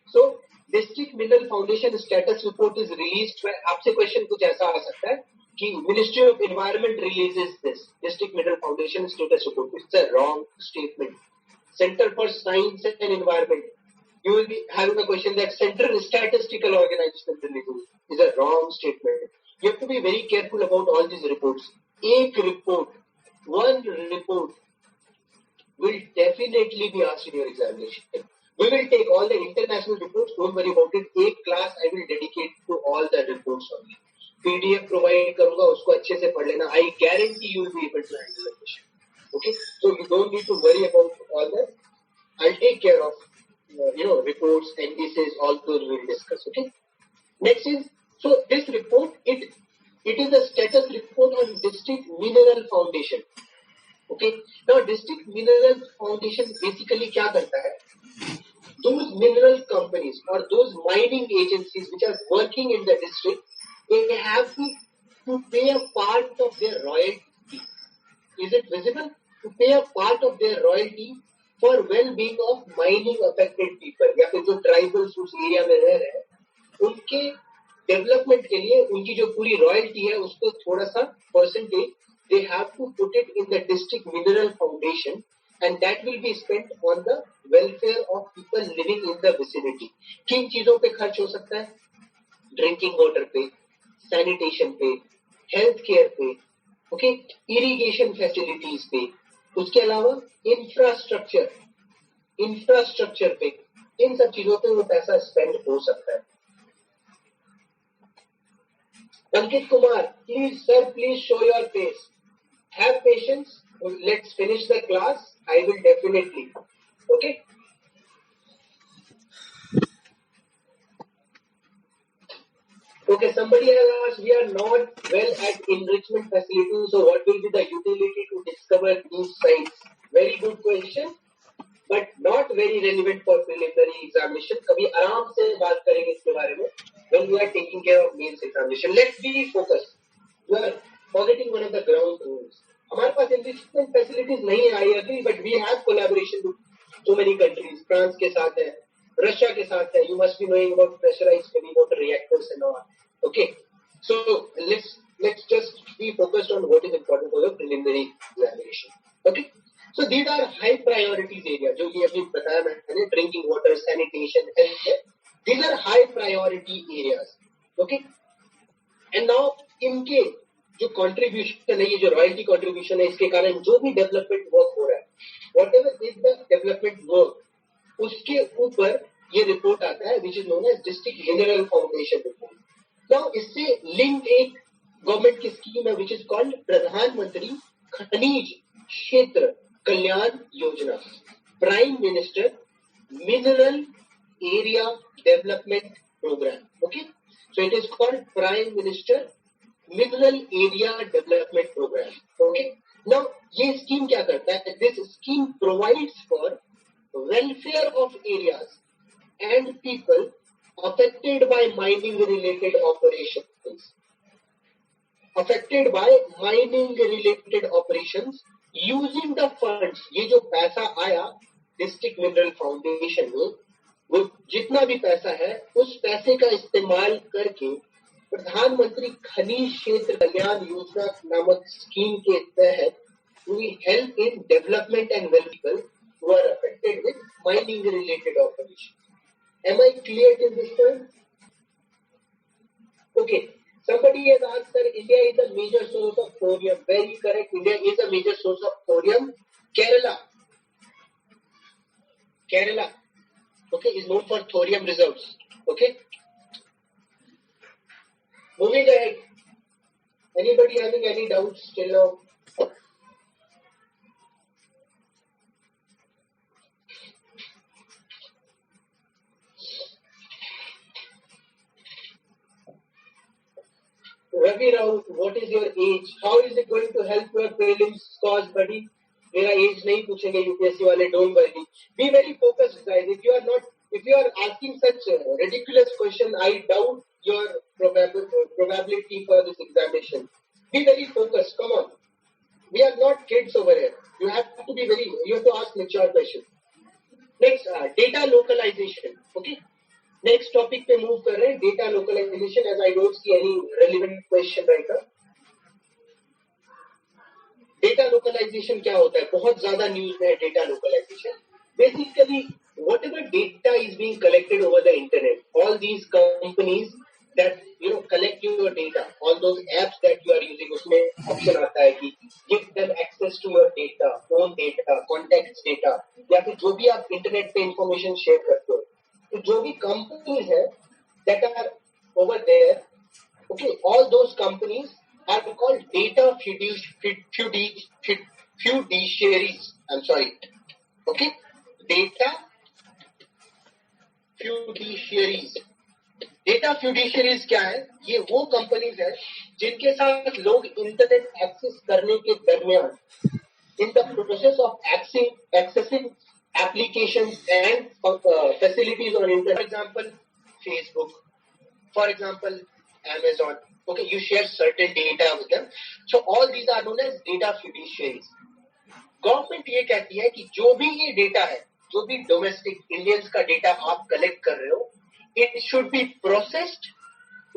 So District Mineral Foundation Status Report is released. आपसे question कुछ ऐसा आ सकता है कि Ministry of Environment releases this District Mineral Foundation Status Report. It's a wrong statement. Center for Science and Environment, you will be having a question that Central Statistical Organization releases, is a wrong statement. You have to be very careful about all these reports. One report will definitely be asked in your examination. We will take all the international reports, don't worry about it. एक class I will dedicate to all the reports only. PDF provide करूँगा, उसको अच्छे से पढ़ लेना. I guarantee you will be able to handle the question. Okay, so you don't need to worry about all that. I'll take care of reports, NDCs, all those we'll discuss. Okay. Next is, so this report, it is a status report on District Mineral Foundation. Okay. Now District Mineral Foundation basically क्या करता है? Those mineral companies or those mining agencies which are working in the district, they have to pay a part of their royalty. Is it visible? To pay a part of their royalty for well-being of mining affected people, या फिर जो tribals उस area में रह रहे हैं, उनके development के लिए उनकी जो पूरी रॉयल्टी है उसको थोड़ा सा percentage they have to put it in the district mineral foundation and that will be spent on the welfare of people living in the vicinity. किन चीजों पे खर्च हो सकता है? ड्रिंकिंग वाटर पे, सैनिटेशन पे, हेल्थ केयर पे, ओके, इरिगेशन फैसिलिटीज पे, उसके अलावा इंफ्रास्ट्रक्चर पे, इन सब चीजों पे वो पैसा स्पेंड हो सकता है. Ankit Kumar, please sir, please show your face. Have patience, let's finish the class. I will definitely. Okay. Okay, somebody has asked, we are not well at enrichment facilities, so what will be the utility to discover new sites? Very good question, but not very relevant for preliminary examination. कभी आराम से बात करेंगे इसके बारे में when we are taking care of mains examination. Let's be focused. We are forgetting one of the ground rules. हमारे पास enrichment facilities नहीं है, I agree, but we have collaboration with so many countries. France के साथ है, Russia के साथ है. You must be knowing about pressurized heavy water reactors and all. Okay, so let's just be focused on what is important for the preliminary examination. Okay, so these are high priorities area. जो ये अभी बताया मैंने, drinking water, sanitation, healthcare. These are high priority areas. Okay, and now इनके जो contribution है, ये जो royalty contribution है, इसके कारण जो भी development work हो रहा है, whatever is the development work, उसके ऊपर ये report आता है, which is known as district mineral foundation report. Now, इससे लिंक एक गवर्नमेंट की स्कीम है which is called Pradhan Mantri Khanij Kshetra Kalyan Yojana, prime minister mineral area development programme. Okay, so it is called prime minister mineral area development programme. Okay, now ये scheme क्या करता है? This scheme provides for welfare of areas and people affected by mining related operations. Affected by mining related operations using the funds. ये जो पैसा आया district mineral foundation में, वो जितना भी पैसा है उस पैसे का इस्तेमाल करके प्रधानमंत्री खनिज क्षेत्र कल्याण योजना नामक स्कीम के तहत we help in development and welfare who are affected with mining related operations. Am I clear till this point? Okay. Somebody has asked, sir, India is a major source of thorium. Very correct. India is a major source of thorium. Kerala, okay, is known for thorium reserves. Okay. Moving ahead. Anybody having any doubts till now? Ravi Raut, what is your age? How is it going to help your prelims scores, buddy? मेरा age नहीं पूछेंगे UPSC वाले, don't worry. Be very focused, guys. If you are asking such ridiculous question, I doubt your probability for this examination. Be very focused. Come on. We are not kids over here. You have to ask mature questions. Next, data localization. Okay. Next topic पे move कर रहे हैं, data localisation. As I don't see any relevant question right now. Data localisation क्या होता है? बहुत ज्यादा news में है data localisation. Basically whatever data is being collected over the internet, all these companies that collect your data, all those apps that you are using, उसमें option आता है कि give them access to your data, phone data, contacts data, या फिर जो भी आप internet पे इंफॉर्मेशन शेयर करते हो. तो जो भी कंपनीज है that are over there, okay, all those companies are called data fiduciaries. I'm sorry. Okay, data fiduciaries. Data fiduciaries क्या है? ये वो कंपनीज है जिनके साथ लोग इंटरनेट एक्सेस करने के दरमियान in the process of accessing applications and facilities on internet. For example, Facebook. For example, Amazon. Okay, you share certain data with them. So all these are known as data fiduciaries. Government ये कहती है कि जो भी ये data है, जो भी डोमेस्टिक इंडियंस का डेटा आप कलेक्ट कर रहे हो, it should be processed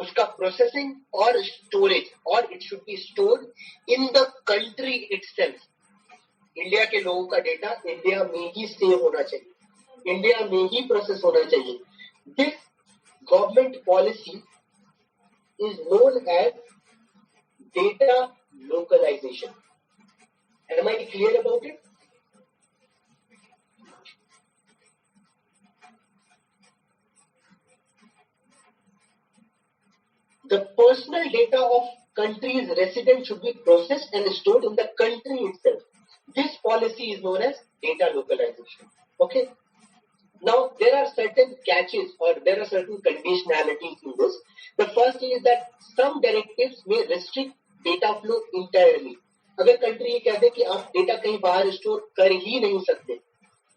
उसका प्रोसेसिंग और स्टोरेज, और it should be stored in the country itself. India के लोगों का डेटा इंडिया में ही सेव होना चाहिए, इंडिया में ही प्रोसेस होना चाहिए. This government policy is known as data localization. Am I clear about it? The personal data of country's residents should be processed and stored in the country itself. This policy is known as data localization. Okay. Now, there are certain catches or there are certain conditionalities in this. The first is that some directives may restrict data flow entirely. अगर country ये कहते कि आप data कहीं बाहर store कर ही नहीं सकते,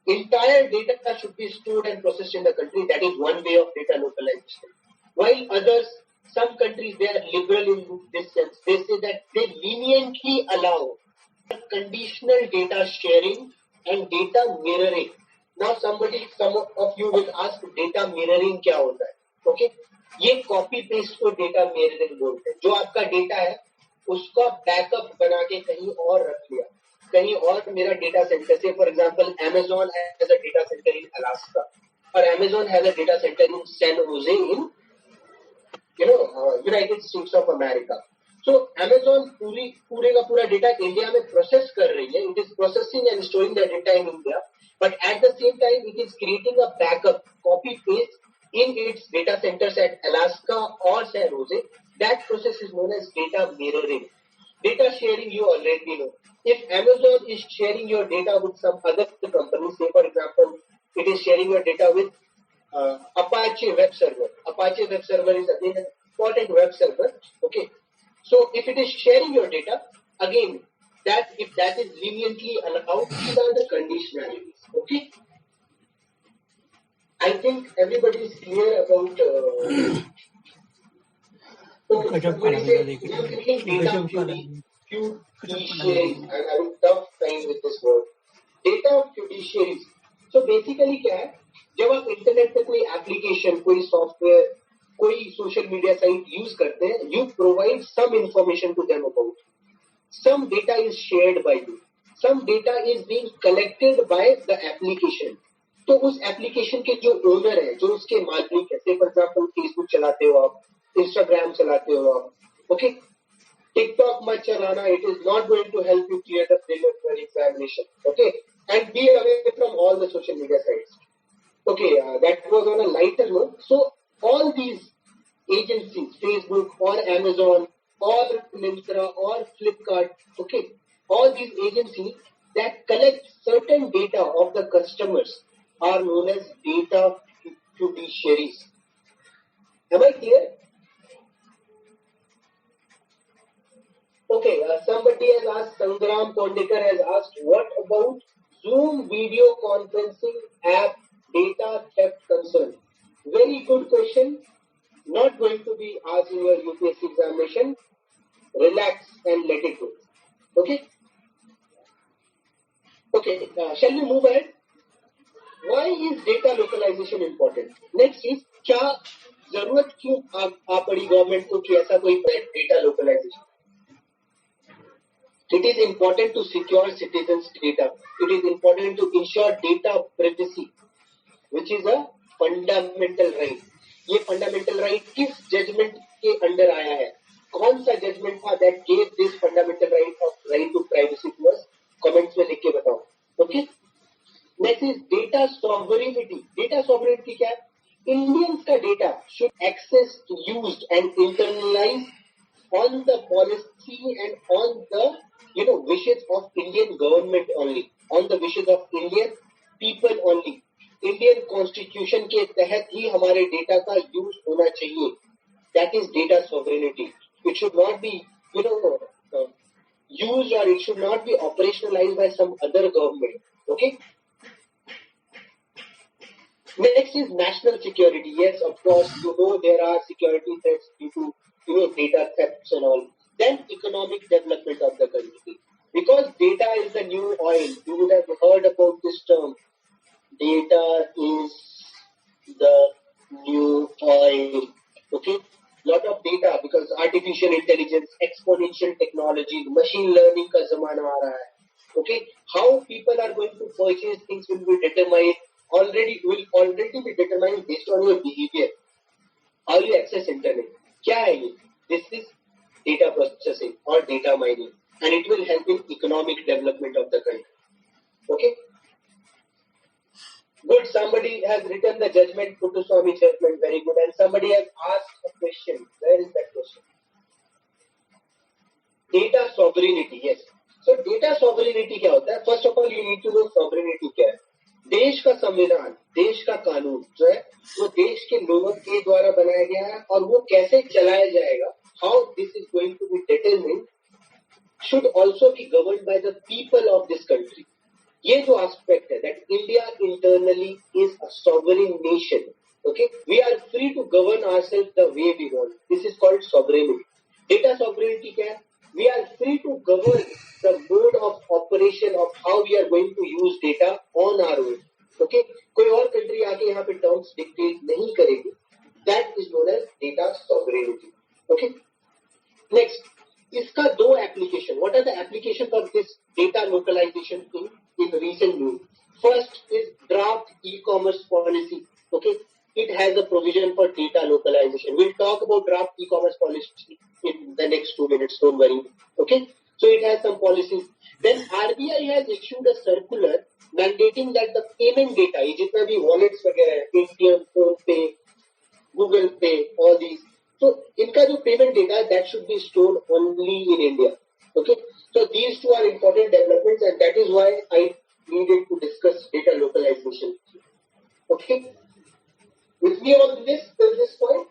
entire data should be stored and processed in the country. That is one way of data localization. While others, some countries, they are liberal in this sense. They say that they leniently allow conditional data sharing and data mirroring. Now some of you will ask data mirroring क्या होता है? Okay, ये copy paste को data mirroring बोलते हैं. जो आपका data है उसका बैकअप बना के कहीं और रख लिया, कहीं और मेरा डेटा सेंटर से, for example Amazon has a data center in Alaska or Amazon has a data center in San Jose in United States of America. So Amazon पूरे का पूरा डेटा इंडिया में प्रोसेस कर रही है. It is processing and storing the data in India, but at the same time it is creating a backup, copy paste in its data centers at Alaska or San Jose. That process is known as data mirroring. Data sharing, you already know. If Amazon is sharing your data with some other company, say for example, it is sharing your data with Apache web server. Apache web server is again an important web server. Okay. So if it is sharing your data, again, if that is leniently allowed, these are the conditionalities. Okay. I think everybody is clear about. Somebody said we are thinking data fiduciaries. I'm having tough time with this word. Data fiduciaries. So basically क्या है? जब आप internet पे कोई application, कोई software, कोई social media site use करते हैं, you provide some information to them about. Some data is shared by you, some data is being collected by the application. तो उस एप्लीकेशन के जो ओनर है, जो उसके मालिक है, फॉर एग्जाम्पल फेसबुक चलाते हो आप, इंस्टाग्राम चलाते हो आप, ओके, टिकटॉक मत चलाना, it is not going to help you clear the preliminary examination. Okay, and be away from all the social media sites. Okay, that was on a lighter note. So all these agencies, Facebook or Amazon or Myntra or Flipkart, okay, all these agencies that collect certain data of the customers are known as data fiduciaries. Am I clear? Okay, somebody has asked, Sangram Kondekar has asked, what about Zoom video conferencing app data theft concern? Very good question. Not going to be asked in your UPSC examination. Relax and let it go. Okay? Okay, shall we move ahead? Why is data localization important? Next is, क्या जरूरत क्यों आ पड़ी government को कि ऐसा कोई data localization? It is important to secure citizens' data. It is important to ensure data privacy, which is a fundamental right. ये fundamental right किस judgment के अंडर आया है? कौन सा judgment था that gave this fundamental right to privacy to us? Comments में लिख के बताओ. Okay? Next is data sovereignty. Data sovereignty क्या है? Indians का data should access, used and internalized on the policy and on the wishes of Indian government only, on the wishes of Indian people only. Indian constitution के तहत ही हमारे data का use होना चाहिए. That is data sovereignty. It should not be used or it should not be operationalized by some other government. Okay. Next is national security. Yes, of course, there are security threats due to data thefts and all. Then economic development of the country, because data is the new oil. You would have heard about this term. Data is the new oil. Okay, lot of technology, machine learning का जमाना आ रहा है. Okay, how people are going to purchase things will be determined already be determined based on your behavior. How you access internet? क्या है ये? This is data processing or data mining, and it will help in economic development of the country. Okay. Good. Somebody has written the judgment, Kutuswamy judgment, very good. And somebody has asked a question. Where is that question? Data sovereignty. Yes. So data sovereignty क्या होता है? First of all, you need to know sovereignty क्या है. देश का संविधान, देश का कानून जो है वो देश के लोगों के द्वारा बनाया गया है और वो कैसे चलाया जाएगा, how this is going to be determined, should also be governed by the people of this country. ये जो aspect है that India internally is a sovereign nation. Okay, we are free to govern ourselves the way we want. This is called sovereignty. Data sovereignty क्या है? We are free to govern the mode of operation of how we are going to use data on our own. Okay, कोई और country आके यहाँ पे terms dictate नहीं करेगी. That is known as data sovereignty. Okay. Next, इसका दो application. What are the applications of this data localization thing in recent news? First is draft e-commerce policy. Okay, it has a provision for data localization. We'll talk about draft e-commerce policy in the next 2 minutes. Don't worry. Okay, so it has some policies. Then RBI has issued a circular mandating that the payment data, ये जितना भी wallets वगैरह है, Paytm, PhonePe, Google Pay, all these. So इनका जो payment data that should be stored only in India. Okay, so these two are important developments, and that is why I needed to discuss data localization. Okay, with me on this point.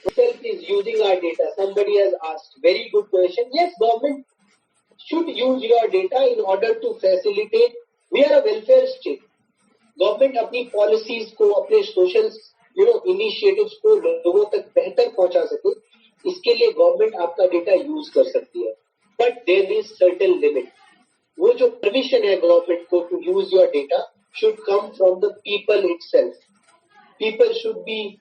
Itself is using our data. Somebody has asked. Very good question. Yes, government should use your data in order to facilitate. We are a welfare state. Government अपनी policies को, अपने social, initiatives को लोगों तक बेहतर पहुंचा सके, इसके लिए government आपका data use कर सकती है. But there is certain limit. वो जो permission है government को to use your data should come from the people itself. People should be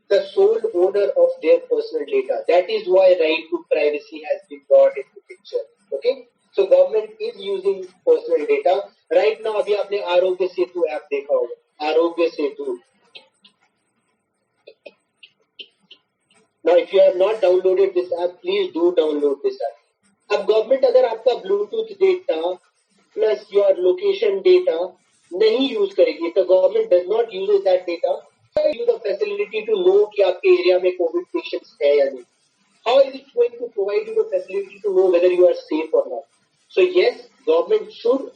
the sole owner of their personal data. That is why right to privacy has been brought into picture. Okay, so government is using personal data. Right now, अभी आपने Aarogya Setu app देखा होगा. Aarogya Setu. Now, if you have not downloaded this app, please do download this app. अब government अगर आपका Bluetooth data plus your location data नहीं use करेगी, तो government does not use that data. You the facility to know कि आपके area में Covid patients है या नहीं. How is it going to provide you the facility to know whether you are safe or not? So yes, government should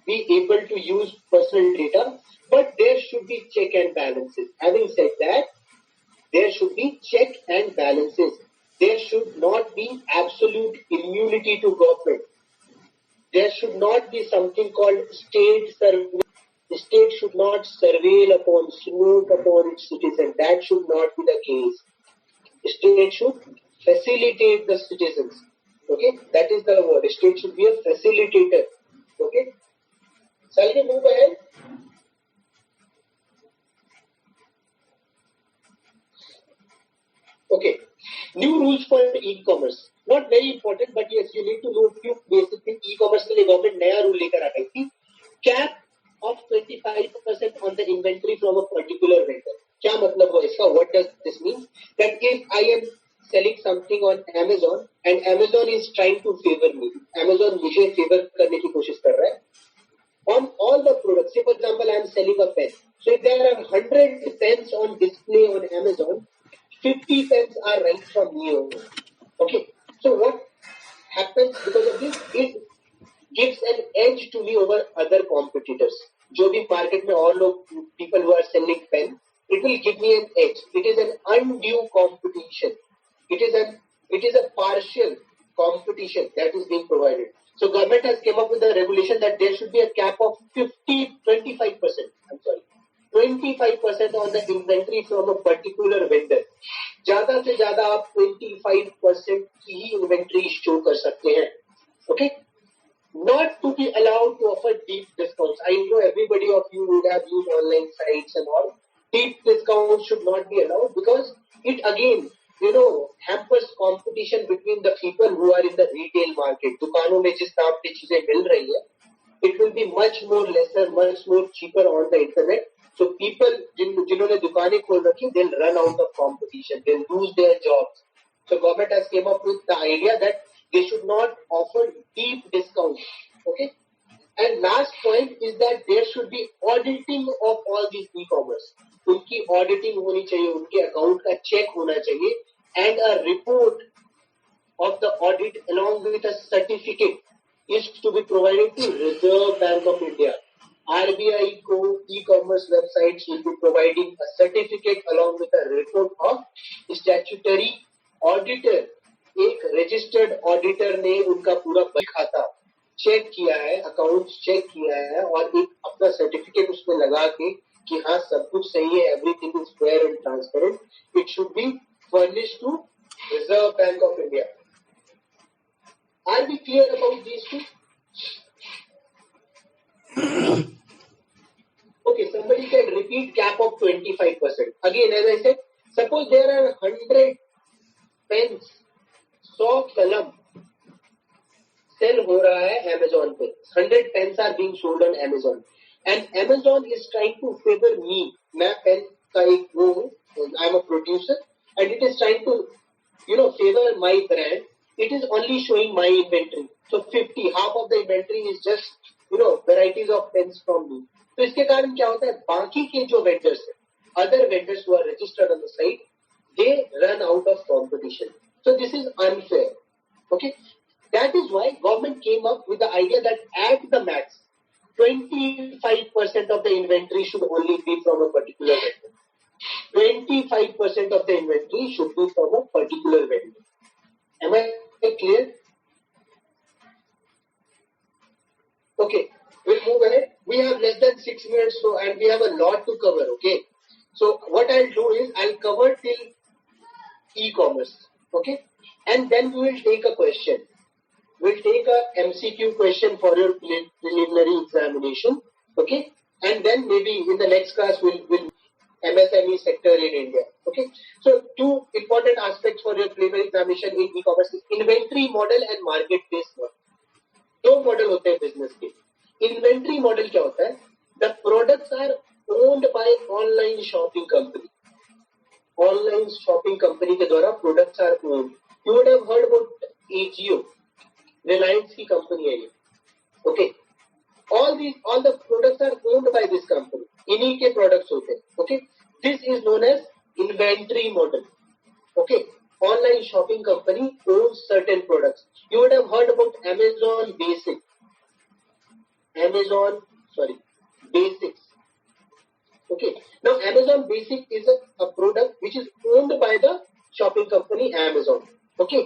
be able to use personal data, but there should be check and balances. Having said that, there should be check and balances. There should not be absolute immunity to government. There should not be something called state surveillance. The state should not surveil upon, snoop upon its citizens. That should not be the case. The state should facilitate the citizens. Okay, that is the word. The state should be a facilitator. Okay, shall we move ahead? Okay, new rules for e-commerce. Not very important, but yes, you need to know few basic things. E-commerce के लिए government नया rule लेकर आ गई थी. Cap of 25% on the inventory from a particular vendor. क्या मतलब है इसका? What does this mean? That if I am selling something on Amazon and Amazon is trying to favor me, Amazon मुझे favor करने की कोशिश कर रहा है. On all the products, say for example I am selling a pen. So if there are 100 pens on display on Amazon, 50 pens are right from me only. Okay. So what happens because of this? It gives an edge to me over other competitors. जो भी market में और लोग, people who are selling pen, it will give me an edge. It is an undue competition. It is a partial competition that is being provided. So government has come up with a regulation that there should be a cap of 25%. I'm sorry, 25% on the inventory from a particular vendor. ज़्यादा से ज़्यादा आप 25% की ही inventory show कर सकते हैं. Okay. Not to be allowed to offer deep discounts. I know everybody of you would have used online sites and all. Deep discounts should not be allowed because it again, hampers competition between the people who are in the retail market. दुकानों में जिस दाम पे चीजें मिल रही है, it will be much more lesser, much more cheaper on the internet. So people जिन्होंने दुकानें खोल रखी, they'll run out of competition, they'll lose their jobs. So government has came up with the idea that they should not offer deep discounts. Okay. And last point is that there should be auditing of all these e-commerce. उनकी auditing होनी चाहिए, उनके account का check होना चाहिए, and a report of the audit along with a certificate is to be provided to Reserve Bank of India. RBI को e-commerce websites will be providing a certificate along with a report of statutory auditor. एक registered auditor ने उनका पूरा खाता check किया है, accounts check किया है और एक अपना सर्टिफिकेट उसमें लगा के कि हाँ सब कुछ सही है, everything is fair and transparent. It should be furnished to Reserve Bank of India. Are we clear about these two? Okay, somebody can repeat cap of 25%. Again, as I said, suppose there are 100 pens, 100 कलम cell हो रहा है Amazon पे. 100 pens are being sold on Amazon. And Amazon is trying to favor me. मैं pen का एक वो हूँ, I am a producer, and it is trying to, favor my brand. It is only showing my inventory. So 50, half of the inventory is just, varieties of pens from me. तो इसके कारण क्या होता है, बाकी के जो vendors हैं, other vendors who are registered on the site, they run out of competition. So this is unfair. Okay. That is why government came up with the idea that at the max, 25% of the inventory should only be from a particular vendor. 25% of the inventory should be from a particular vendor. Am I clear? Okay, we'll move ahead. We have less than 6 minutes, and we have a lot to cover. Okay, so what I'll do is I'll cover till e-commerce. Okay, and then we will take a question. We'll take a MCQ question for your preliminary examination. Okay, and then maybe in the next class we'll MSME sector in India. Okay, so two important aspects for your preliminary examination in e-commerce is inventory model and marketplace model. दो model होते हैं business के. Inventory model क्या होता है? The products are owned by online shopping company. Online shopping company के द्वारा products are owned. You would have heard about Ajio, Reliance की कंपनी है ये. ओके, all the products are owned by this company. इन्हीं के प्रोडक्ट्स होते हैं. Okay, this is known as inventory model. Okay, online shopping company owns certain products. You would have heard about Amazon Basics. Okay. Now Amazon Basic is a product which is owned by the shopping company Amazon. Okay.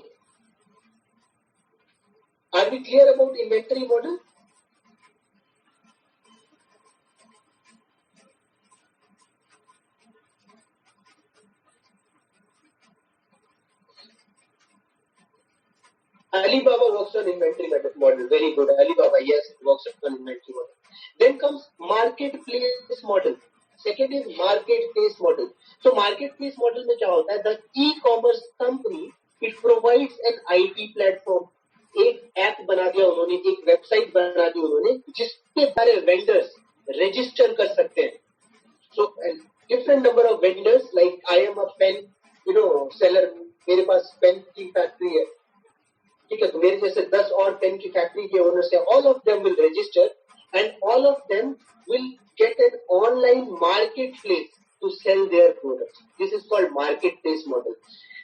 Are we clear about inventory model? Alibaba works on inventory model. Very good. Alibaba, yes, works on inventory model. Then comes marketplace model. Second is marketplace model. So marketplace model में क्या होता है? The e-commerce company, it provides an IT platform. एक app बना दिया उन्होंने, एक website बना दी उन्होंने, जिसके सारे वेंडर्स रजिस्टर कर सकते हैं. So different number of vendors, like I am a pen, seller. मेरे पास पेन की फैक्ट्री है. ठीक है, तो मेरे जैसे 10 और पेन की फैक्ट्री के ओनर्स हैं. All of them will register and all of them will get an online market place to sell their products. This is called market place model.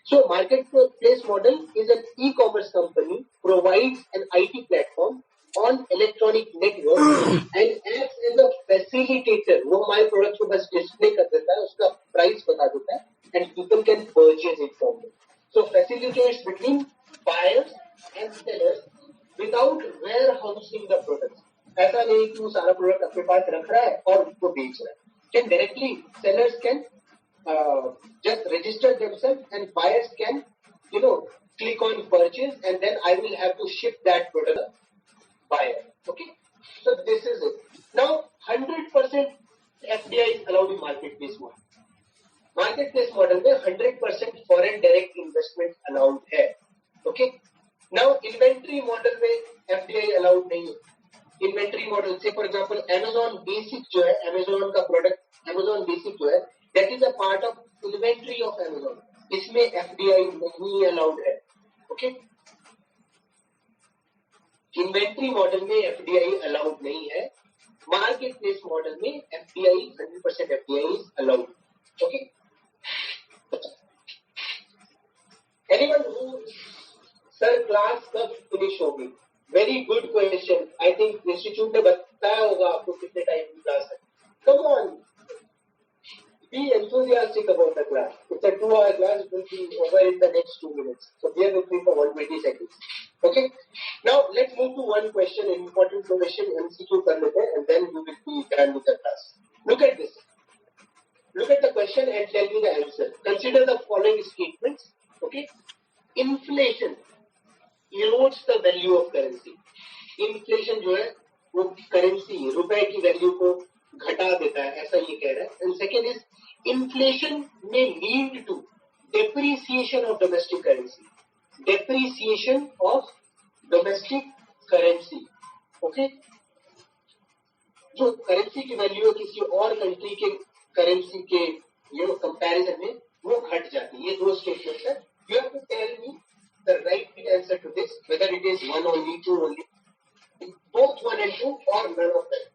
So market place model is an e commerce company provides an IT platform on electronic network and acts as a facilitator. वो हमारे products को बस display कर देता है, उसका price बता देता है and people can purchase it from them. So facilitates between buyers and sellers without warehousing the products. ऐसा नहीं कि वो सारा प्रोडक्ट अपने पास रख रहा है और उसको बेच रहा है. Can directly sellers can just register themselves and buyers can click on purchase and then I will have to ship that product to the buyer. Okay, so this is it. Now 100% FDI is allowed in marketplace model. Market place model में 100% foreign direct investment allowed है. Okay, now inventory model में FDI allowed नहीं है. Inventory model से for example Amazon basic जो है, Amazon का product Amazon basic जो है, that is a part of inventory of Amazon. इसमें एफडीआई नहीं अलाउड है. ओके, इन्वेंट्री मॉडल में एफडीआई अलाउड नहीं है. मार्केट प्लेस मॉडल में FDI 100% FDI is allowed. Okay, anyone who sir class कब फिनिश होगी? Very good question. I think institute ने बताया होगा आपको कितने टाइम की क्लास है. Come on, be enthusiastic about the class. It's a 2-hour class. It will be over in the next 2 minutes. So bear with me for 120 seconds. Okay. Now let's move to one question, an important question, MCQ kar lete hain, and then we will be done with the class. Look at this. Look at the question and tell me the answer. Consider the following statements. Okay. Inflation erodes the value of currency. Inflation जो है वो currency रुपए की value को घटा देता है, ऐसा ये कह रहा है. एंड सेकेंड इज इन्फ्लेशन में lead to depreciation of domestic currency. Depreciation of domestic currency. Okay, जो करेंसी की वैल्यू है किसी और कंट्री के करेंसी के कंपैरिजन में वो घट जाती है. ये दो स्टेटमेंट्स है. You have to tell me the right answer to this, whether it is 1 only, 2 only, both 1 and 2 or none of them.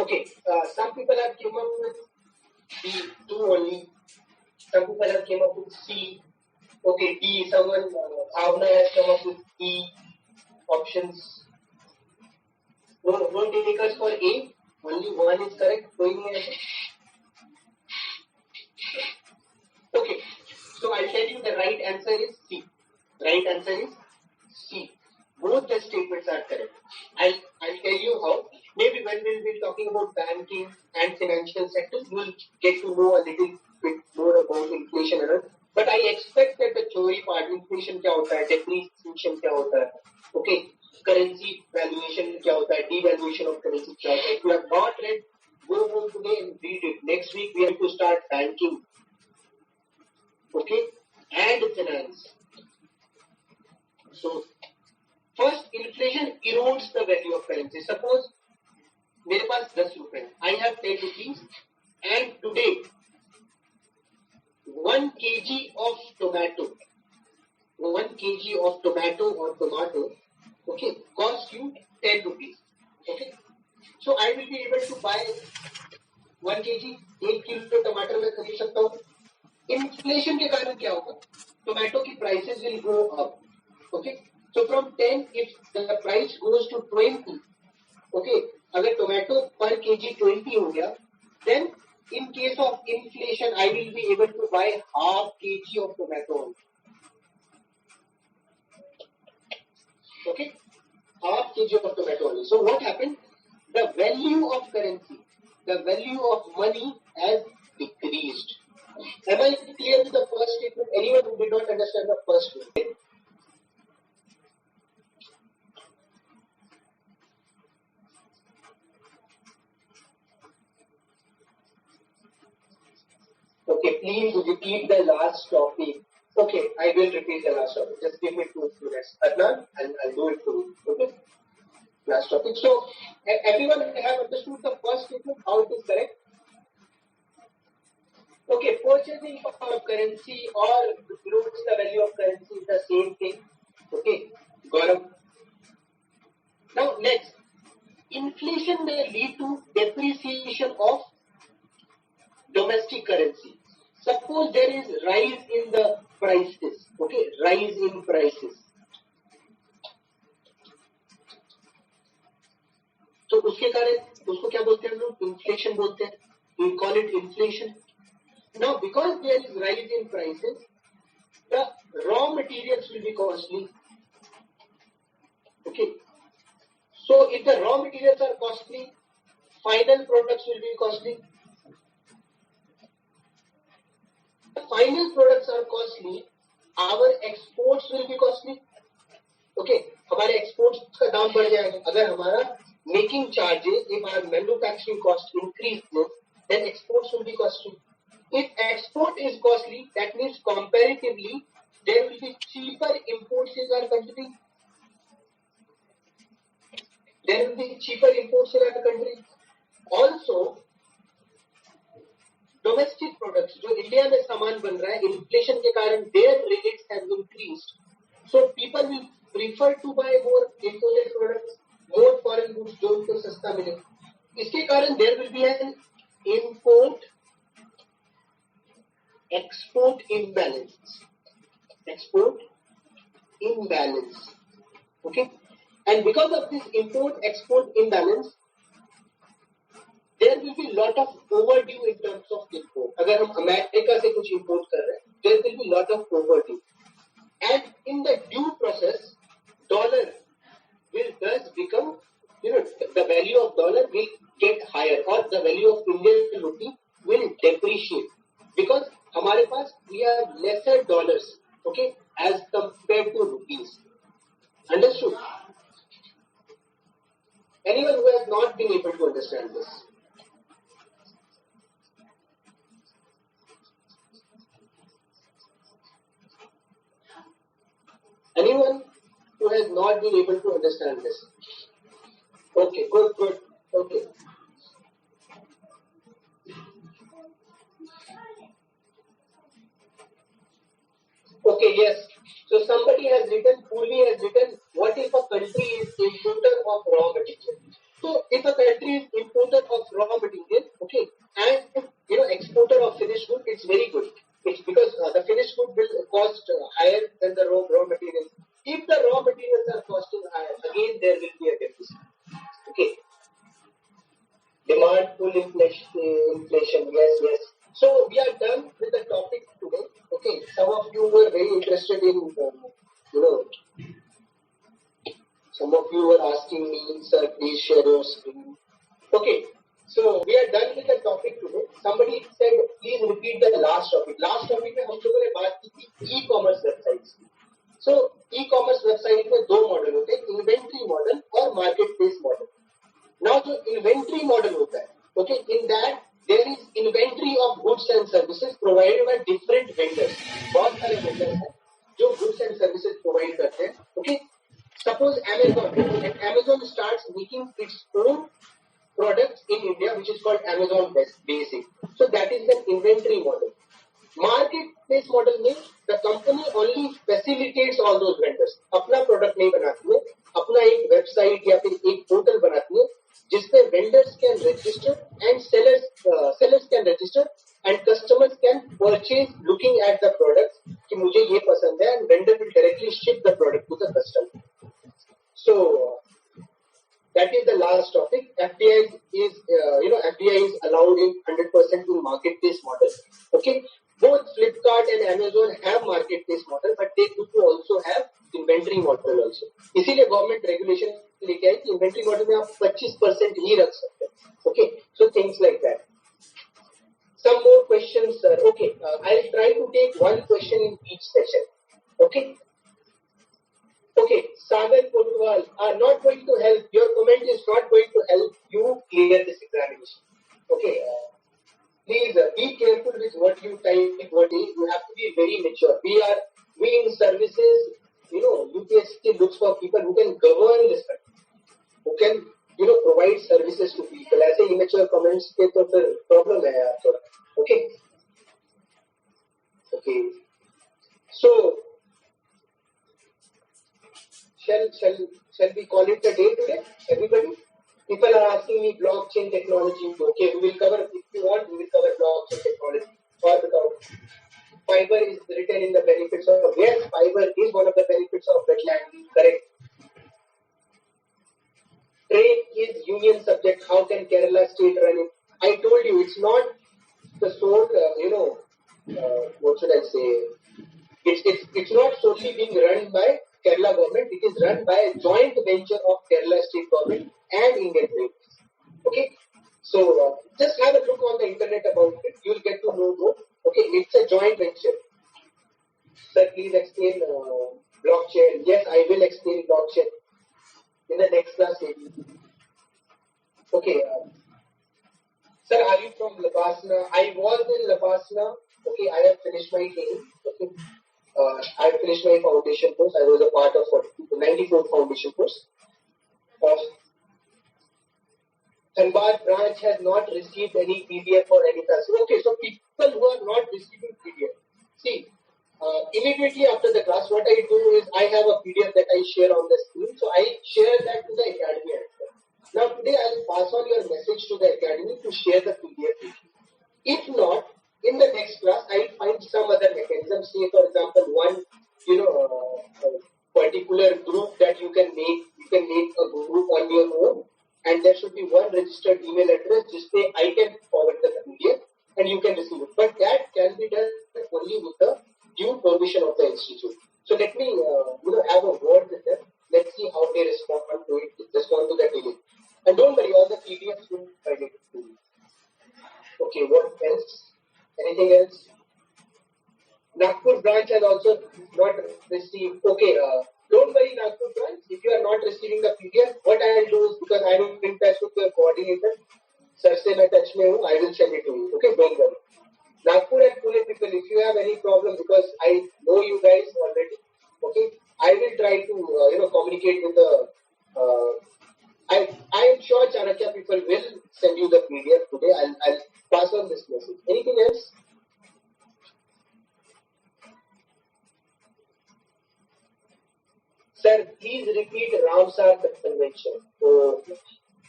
Okay, some people have came up with D, 2 only. Some people have came up with C. Okay, D. Someone, Bhavna has come up with E options. No takers for A. Only one is correct. कोई नहीं है. Okay, so I'll tell you the right answer is C. Right answer is C. Both the statements are correct. I'll tell you how. Maybe when we'll be talking about banking and financial sectors, we'll get to know a little bit more about inflation and all. But I expect that the theory part, inflation क्या होता है, depreciation क्या होता है, okay, currency valuation क्या होता है, devaluation of currency क्या होता है. If you have not read, go home today and read it. Next week we have to start banking, okay, and finance. So first, inflation erodes the value of currency. Suppose मेरे पास 10 रुपए, I have 10 rupees, and today 1 kg of tomato, 1 kg of tomato or tomato, okay, cost you 10 rupees. Okay, so I will be able to buy 1 kg, 1 kilo टमाटर में खरीद सकता हूँ. Inflation के कारण क्या होगा? टोमेटो की prices will go up. Okay, so from 10 if the price goes to 20, okay, अगर टोमेटो पर केजी 20 हो गया, then in case of inflation I will be able to buy half kg of tomato only. Okay, half kg of tomato only. So what happened? The value of currency, the value of money has decreased. Am I clear with the first statement? Anyone who did not understand the first one? Okay, please repeat the last topic. Okay, I will repeat the last topic. Just give me 2 minutes. Adnan, I'll do it for you. Okay? Last topic. So, everyone have understood the first statement, how it is correct? Okay, purchasing power of currency or erodes the value of currency is the same thing. Okay, Gaurav. Now, next. Inflation may lead to depreciation of domestic currency. Suppose there is rise in the prices, okay, rise in prices. तो उसके कारण उसको क्या बोलते हैं हम लोग? Inflation बोलते हैं. We call it inflation. Now, because there is rise in prices, the raw materials will be costly. Okay, So if the raw materials are costly, final products will be costly. Final products are costly, our exports will be costly. Okay, हमारे exports का दाम बढ़ जाएगा. अगर हमारा making charges, if our manufacturing cost increases, then exports will be costly. If export is costly, that means comparatively there will be cheaper imports in our country. There will be cheaper imports in our country. Also, domestic products, जो India में सामान बन रहा है, inflation के कारण their rates have increased. So people will prefer to buy more imported products, more foreign goods जो उनको सस्ता मिले. इसके कारण there will be an import export imbalance. Export imbalance. Okay, and because of this import export imbalance, there will be lot of overdue in terms of import. अगर हम America से कुछ import कर रहे हैं, there will be lot of overdue. And in the due process, dollar will thus become, the value of dollar will get higher, or the value of Indian rupee will depreciate, because हमारे पास we have lesser dollars, okay, as compared to rupees. Understood? Anyone who has not been able to understand this? Anyone who has not been able to understand this? Okay, good. Okay. Okay, yes. So somebody has written, Purvi has written, what if a country is importer of raw material? So if a country is importer of raw material, okay, and exporter of finished good, it's very good. It's because the finished good will cost higher than the raw materials. If the raw materials are costing higher, again there will be a deficit. Okay. Demand pull inflation, yes. So we are done with the topic today. Okay, some of you were very interested in, some of you were asking me, sir, please share your screen. Okay, so we are done with the topic today. Somebody said, please repeat the last topic. Last topic में हम लोगों ने बात की थी e-commerce websites. So e-commerce website में दो model होते हैं, inventory model और marketplace model. Now जो inventory model होता है, okay, in that there is inventory of goods and services provided by different vendors. बहुत सारे vendors हैं जो goods and services provide करते हैं. Okay, suppose Amazon starts making its own products in India, which is called Amazon Basic. So that is the inventory model. Marketplace model means the company only facilitates all those vendors. अपना product नहीं बनाती है, अपना एक website या फिर एक portal बनाती है, जिसपे vendors can register and sellers can register and customers can purchase looking at the products कि मुझे ये पसंद है, and vendor will directly ship the product to the customer. So that is the last topic. FDI is allowed in 100% in marketplace model. Okay, both Flipkart and Amazon have marketplace model, but they do also have inventory model also. इसीलिए government regulation लेके आई कि inventory model में आप 25% ही रख सकते हैं. Okay, so things like that. Some more questions, sir. Okay, I'll try to take one question in each session. Okay. Okay, Sagar Kotwal are not going to help. Your comment is not going to help you clear this examination. Okay, please be careful with what you type. You have to be very mature. We in services, UPSC looks for people who can govern this country, who can provide services to people. ऐसे immature comments के तो फिर problem है यार थोड़ा. Okay. So. Shall we call it a day today, everybody? People are asking me blockchain technology. Okay, we will cover, if you want, we will cover blockchain technology. Or without. Fiber is written in the benefits of, yes, fiber is one of the benefits of wetland. Correct. Trade is union subject. How can Kerala state run it? I told you, it's not the sole, what should I say? It's not solely being run by Kerala government. It is run by a joint venture of Kerala state government and Indian Railways. Okay, so just have a look on the internet about it. You'll get to know more. Okay, it's a joint venture. Sir, please explain blockchain. Yes, I will explain blockchain in the next class maybe. Okay, sir, are you from Labasna? I was in Labasna. Okay, I have finished my training. Okay, I have finished my foundation course. I was a part of the 94th foundation course of Dhanbad branch has not received any PDF or any class. Okay, so people who are not receiving PDF, see, immediately after the class, what I do is I have a PDF that I share on the screen. So I share that to the academy as well. Now today I'll pass on your message to the academy to share the PDF with you. If not, in the next class, I'll find some other mechanism. Say, for example, one, particular group that you can make. You can make a group on your own, and there should be one registered email address. Just say I can forward the PDF, and you can receive it. But that can be done only with the due permission of the institute. So let me, have a word with them. Let's see how they respond to it. Respond to the delay. And don't worry, all the PDFs will be provided to you. Okay, what else? Anything else? Nagpur branch has also not received. Okay, don't worry, Nagpur branch. If you are not receiving the PDF, what I will do is, because I am in touch with your coordinator, sir se main touch mein hu, I will send it to you. Okay, don't worry. Nagpur and Pune people, if you have any problem, because I know you guys already, okay, I will try to communicate with the. I am sure Chanakya people will send you the PDF today. I'll pass on this message. Anything else? Sir, please repeat Ramsar convention.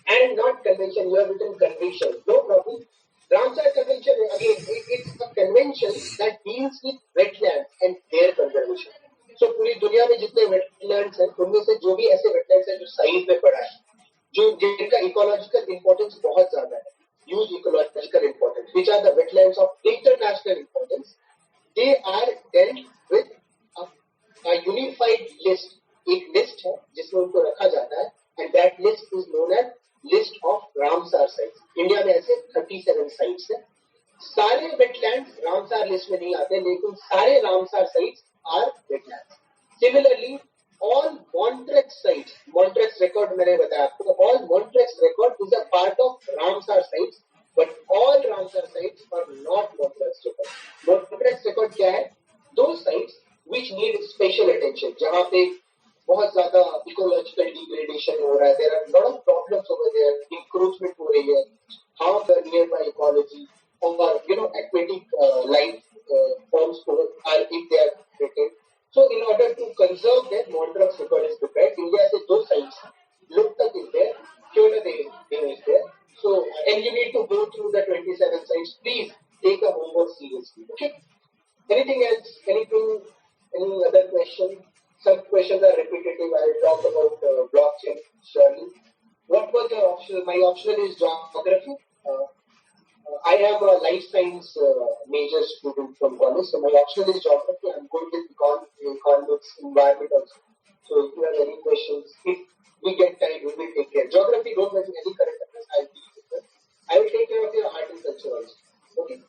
And not convention, you have written convention. No problem. Ramsar convention, again, it's a convention that deals with wetlands and their conservation. So पूरी दुनिया में जितने wetlands हैं, उनमें से जो भी ऐसे wetlands हैं जो साइज में पड़ा है, जिनका ecological importance बहुत ज्यादा है, huge ecological importance, which are the wetlands of international importance, they are dealt with a unified list. एक लिस्ट है जिसमें उनको रखा जाता है, and that list is known as list of Ramsar sites. India में ऐसे 37 sites हैं. सारे wetlands Ramsar list में नहीं आते, लेकिन सारे Ramsar sites are wetlands. Similarly, all Montrex sites, Montrex record मैंने बताया आपको, all Montrex record is a part of Ramsar sites, but all Ramsar sites are not Montrex record. Montrex record क्या है? Those sites which need special attention, जहाँ पे बहुत ज्यादा ecological degradation हो रहा है, there are lot of problems over there, encroachment हो रही है, how the nearby ecology और aquatic life forms are if they are threatened. So in order to conserve that Montreux record is prepared. India से दो sites, Loktak is there, Keoladeo is there. So and you need to go through the 27 sites. Please take the homework seriously. Okay. Anything else? Any other question? Some questions are repetitive. I will talk about blockchain surely. What was your optional? My optional is geography. I am a life science major student from college, so my optional is geography. I'm good with economics, environment also. So if you have any questions, if we get time, we will take care. Geography, don't mention any current affairs. I'll deal with them. I will take care of your art and culture also. Okay.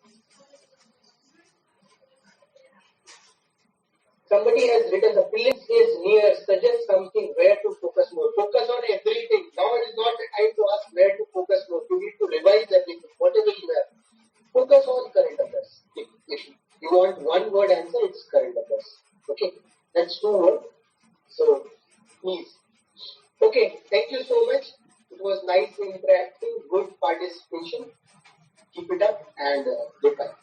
Somebody has written the prelims is near, suggest something where to focus more. Focus on everything. Now is not the time to ask where to focus more. You need to revise everything, whatever you have. Focus on current affairs. If you want one word answer, it's current affairs. Okay, that's 2 words. So please. Okay, thank you so much. It was nice interacting, good participation. Keep it up and goodbye.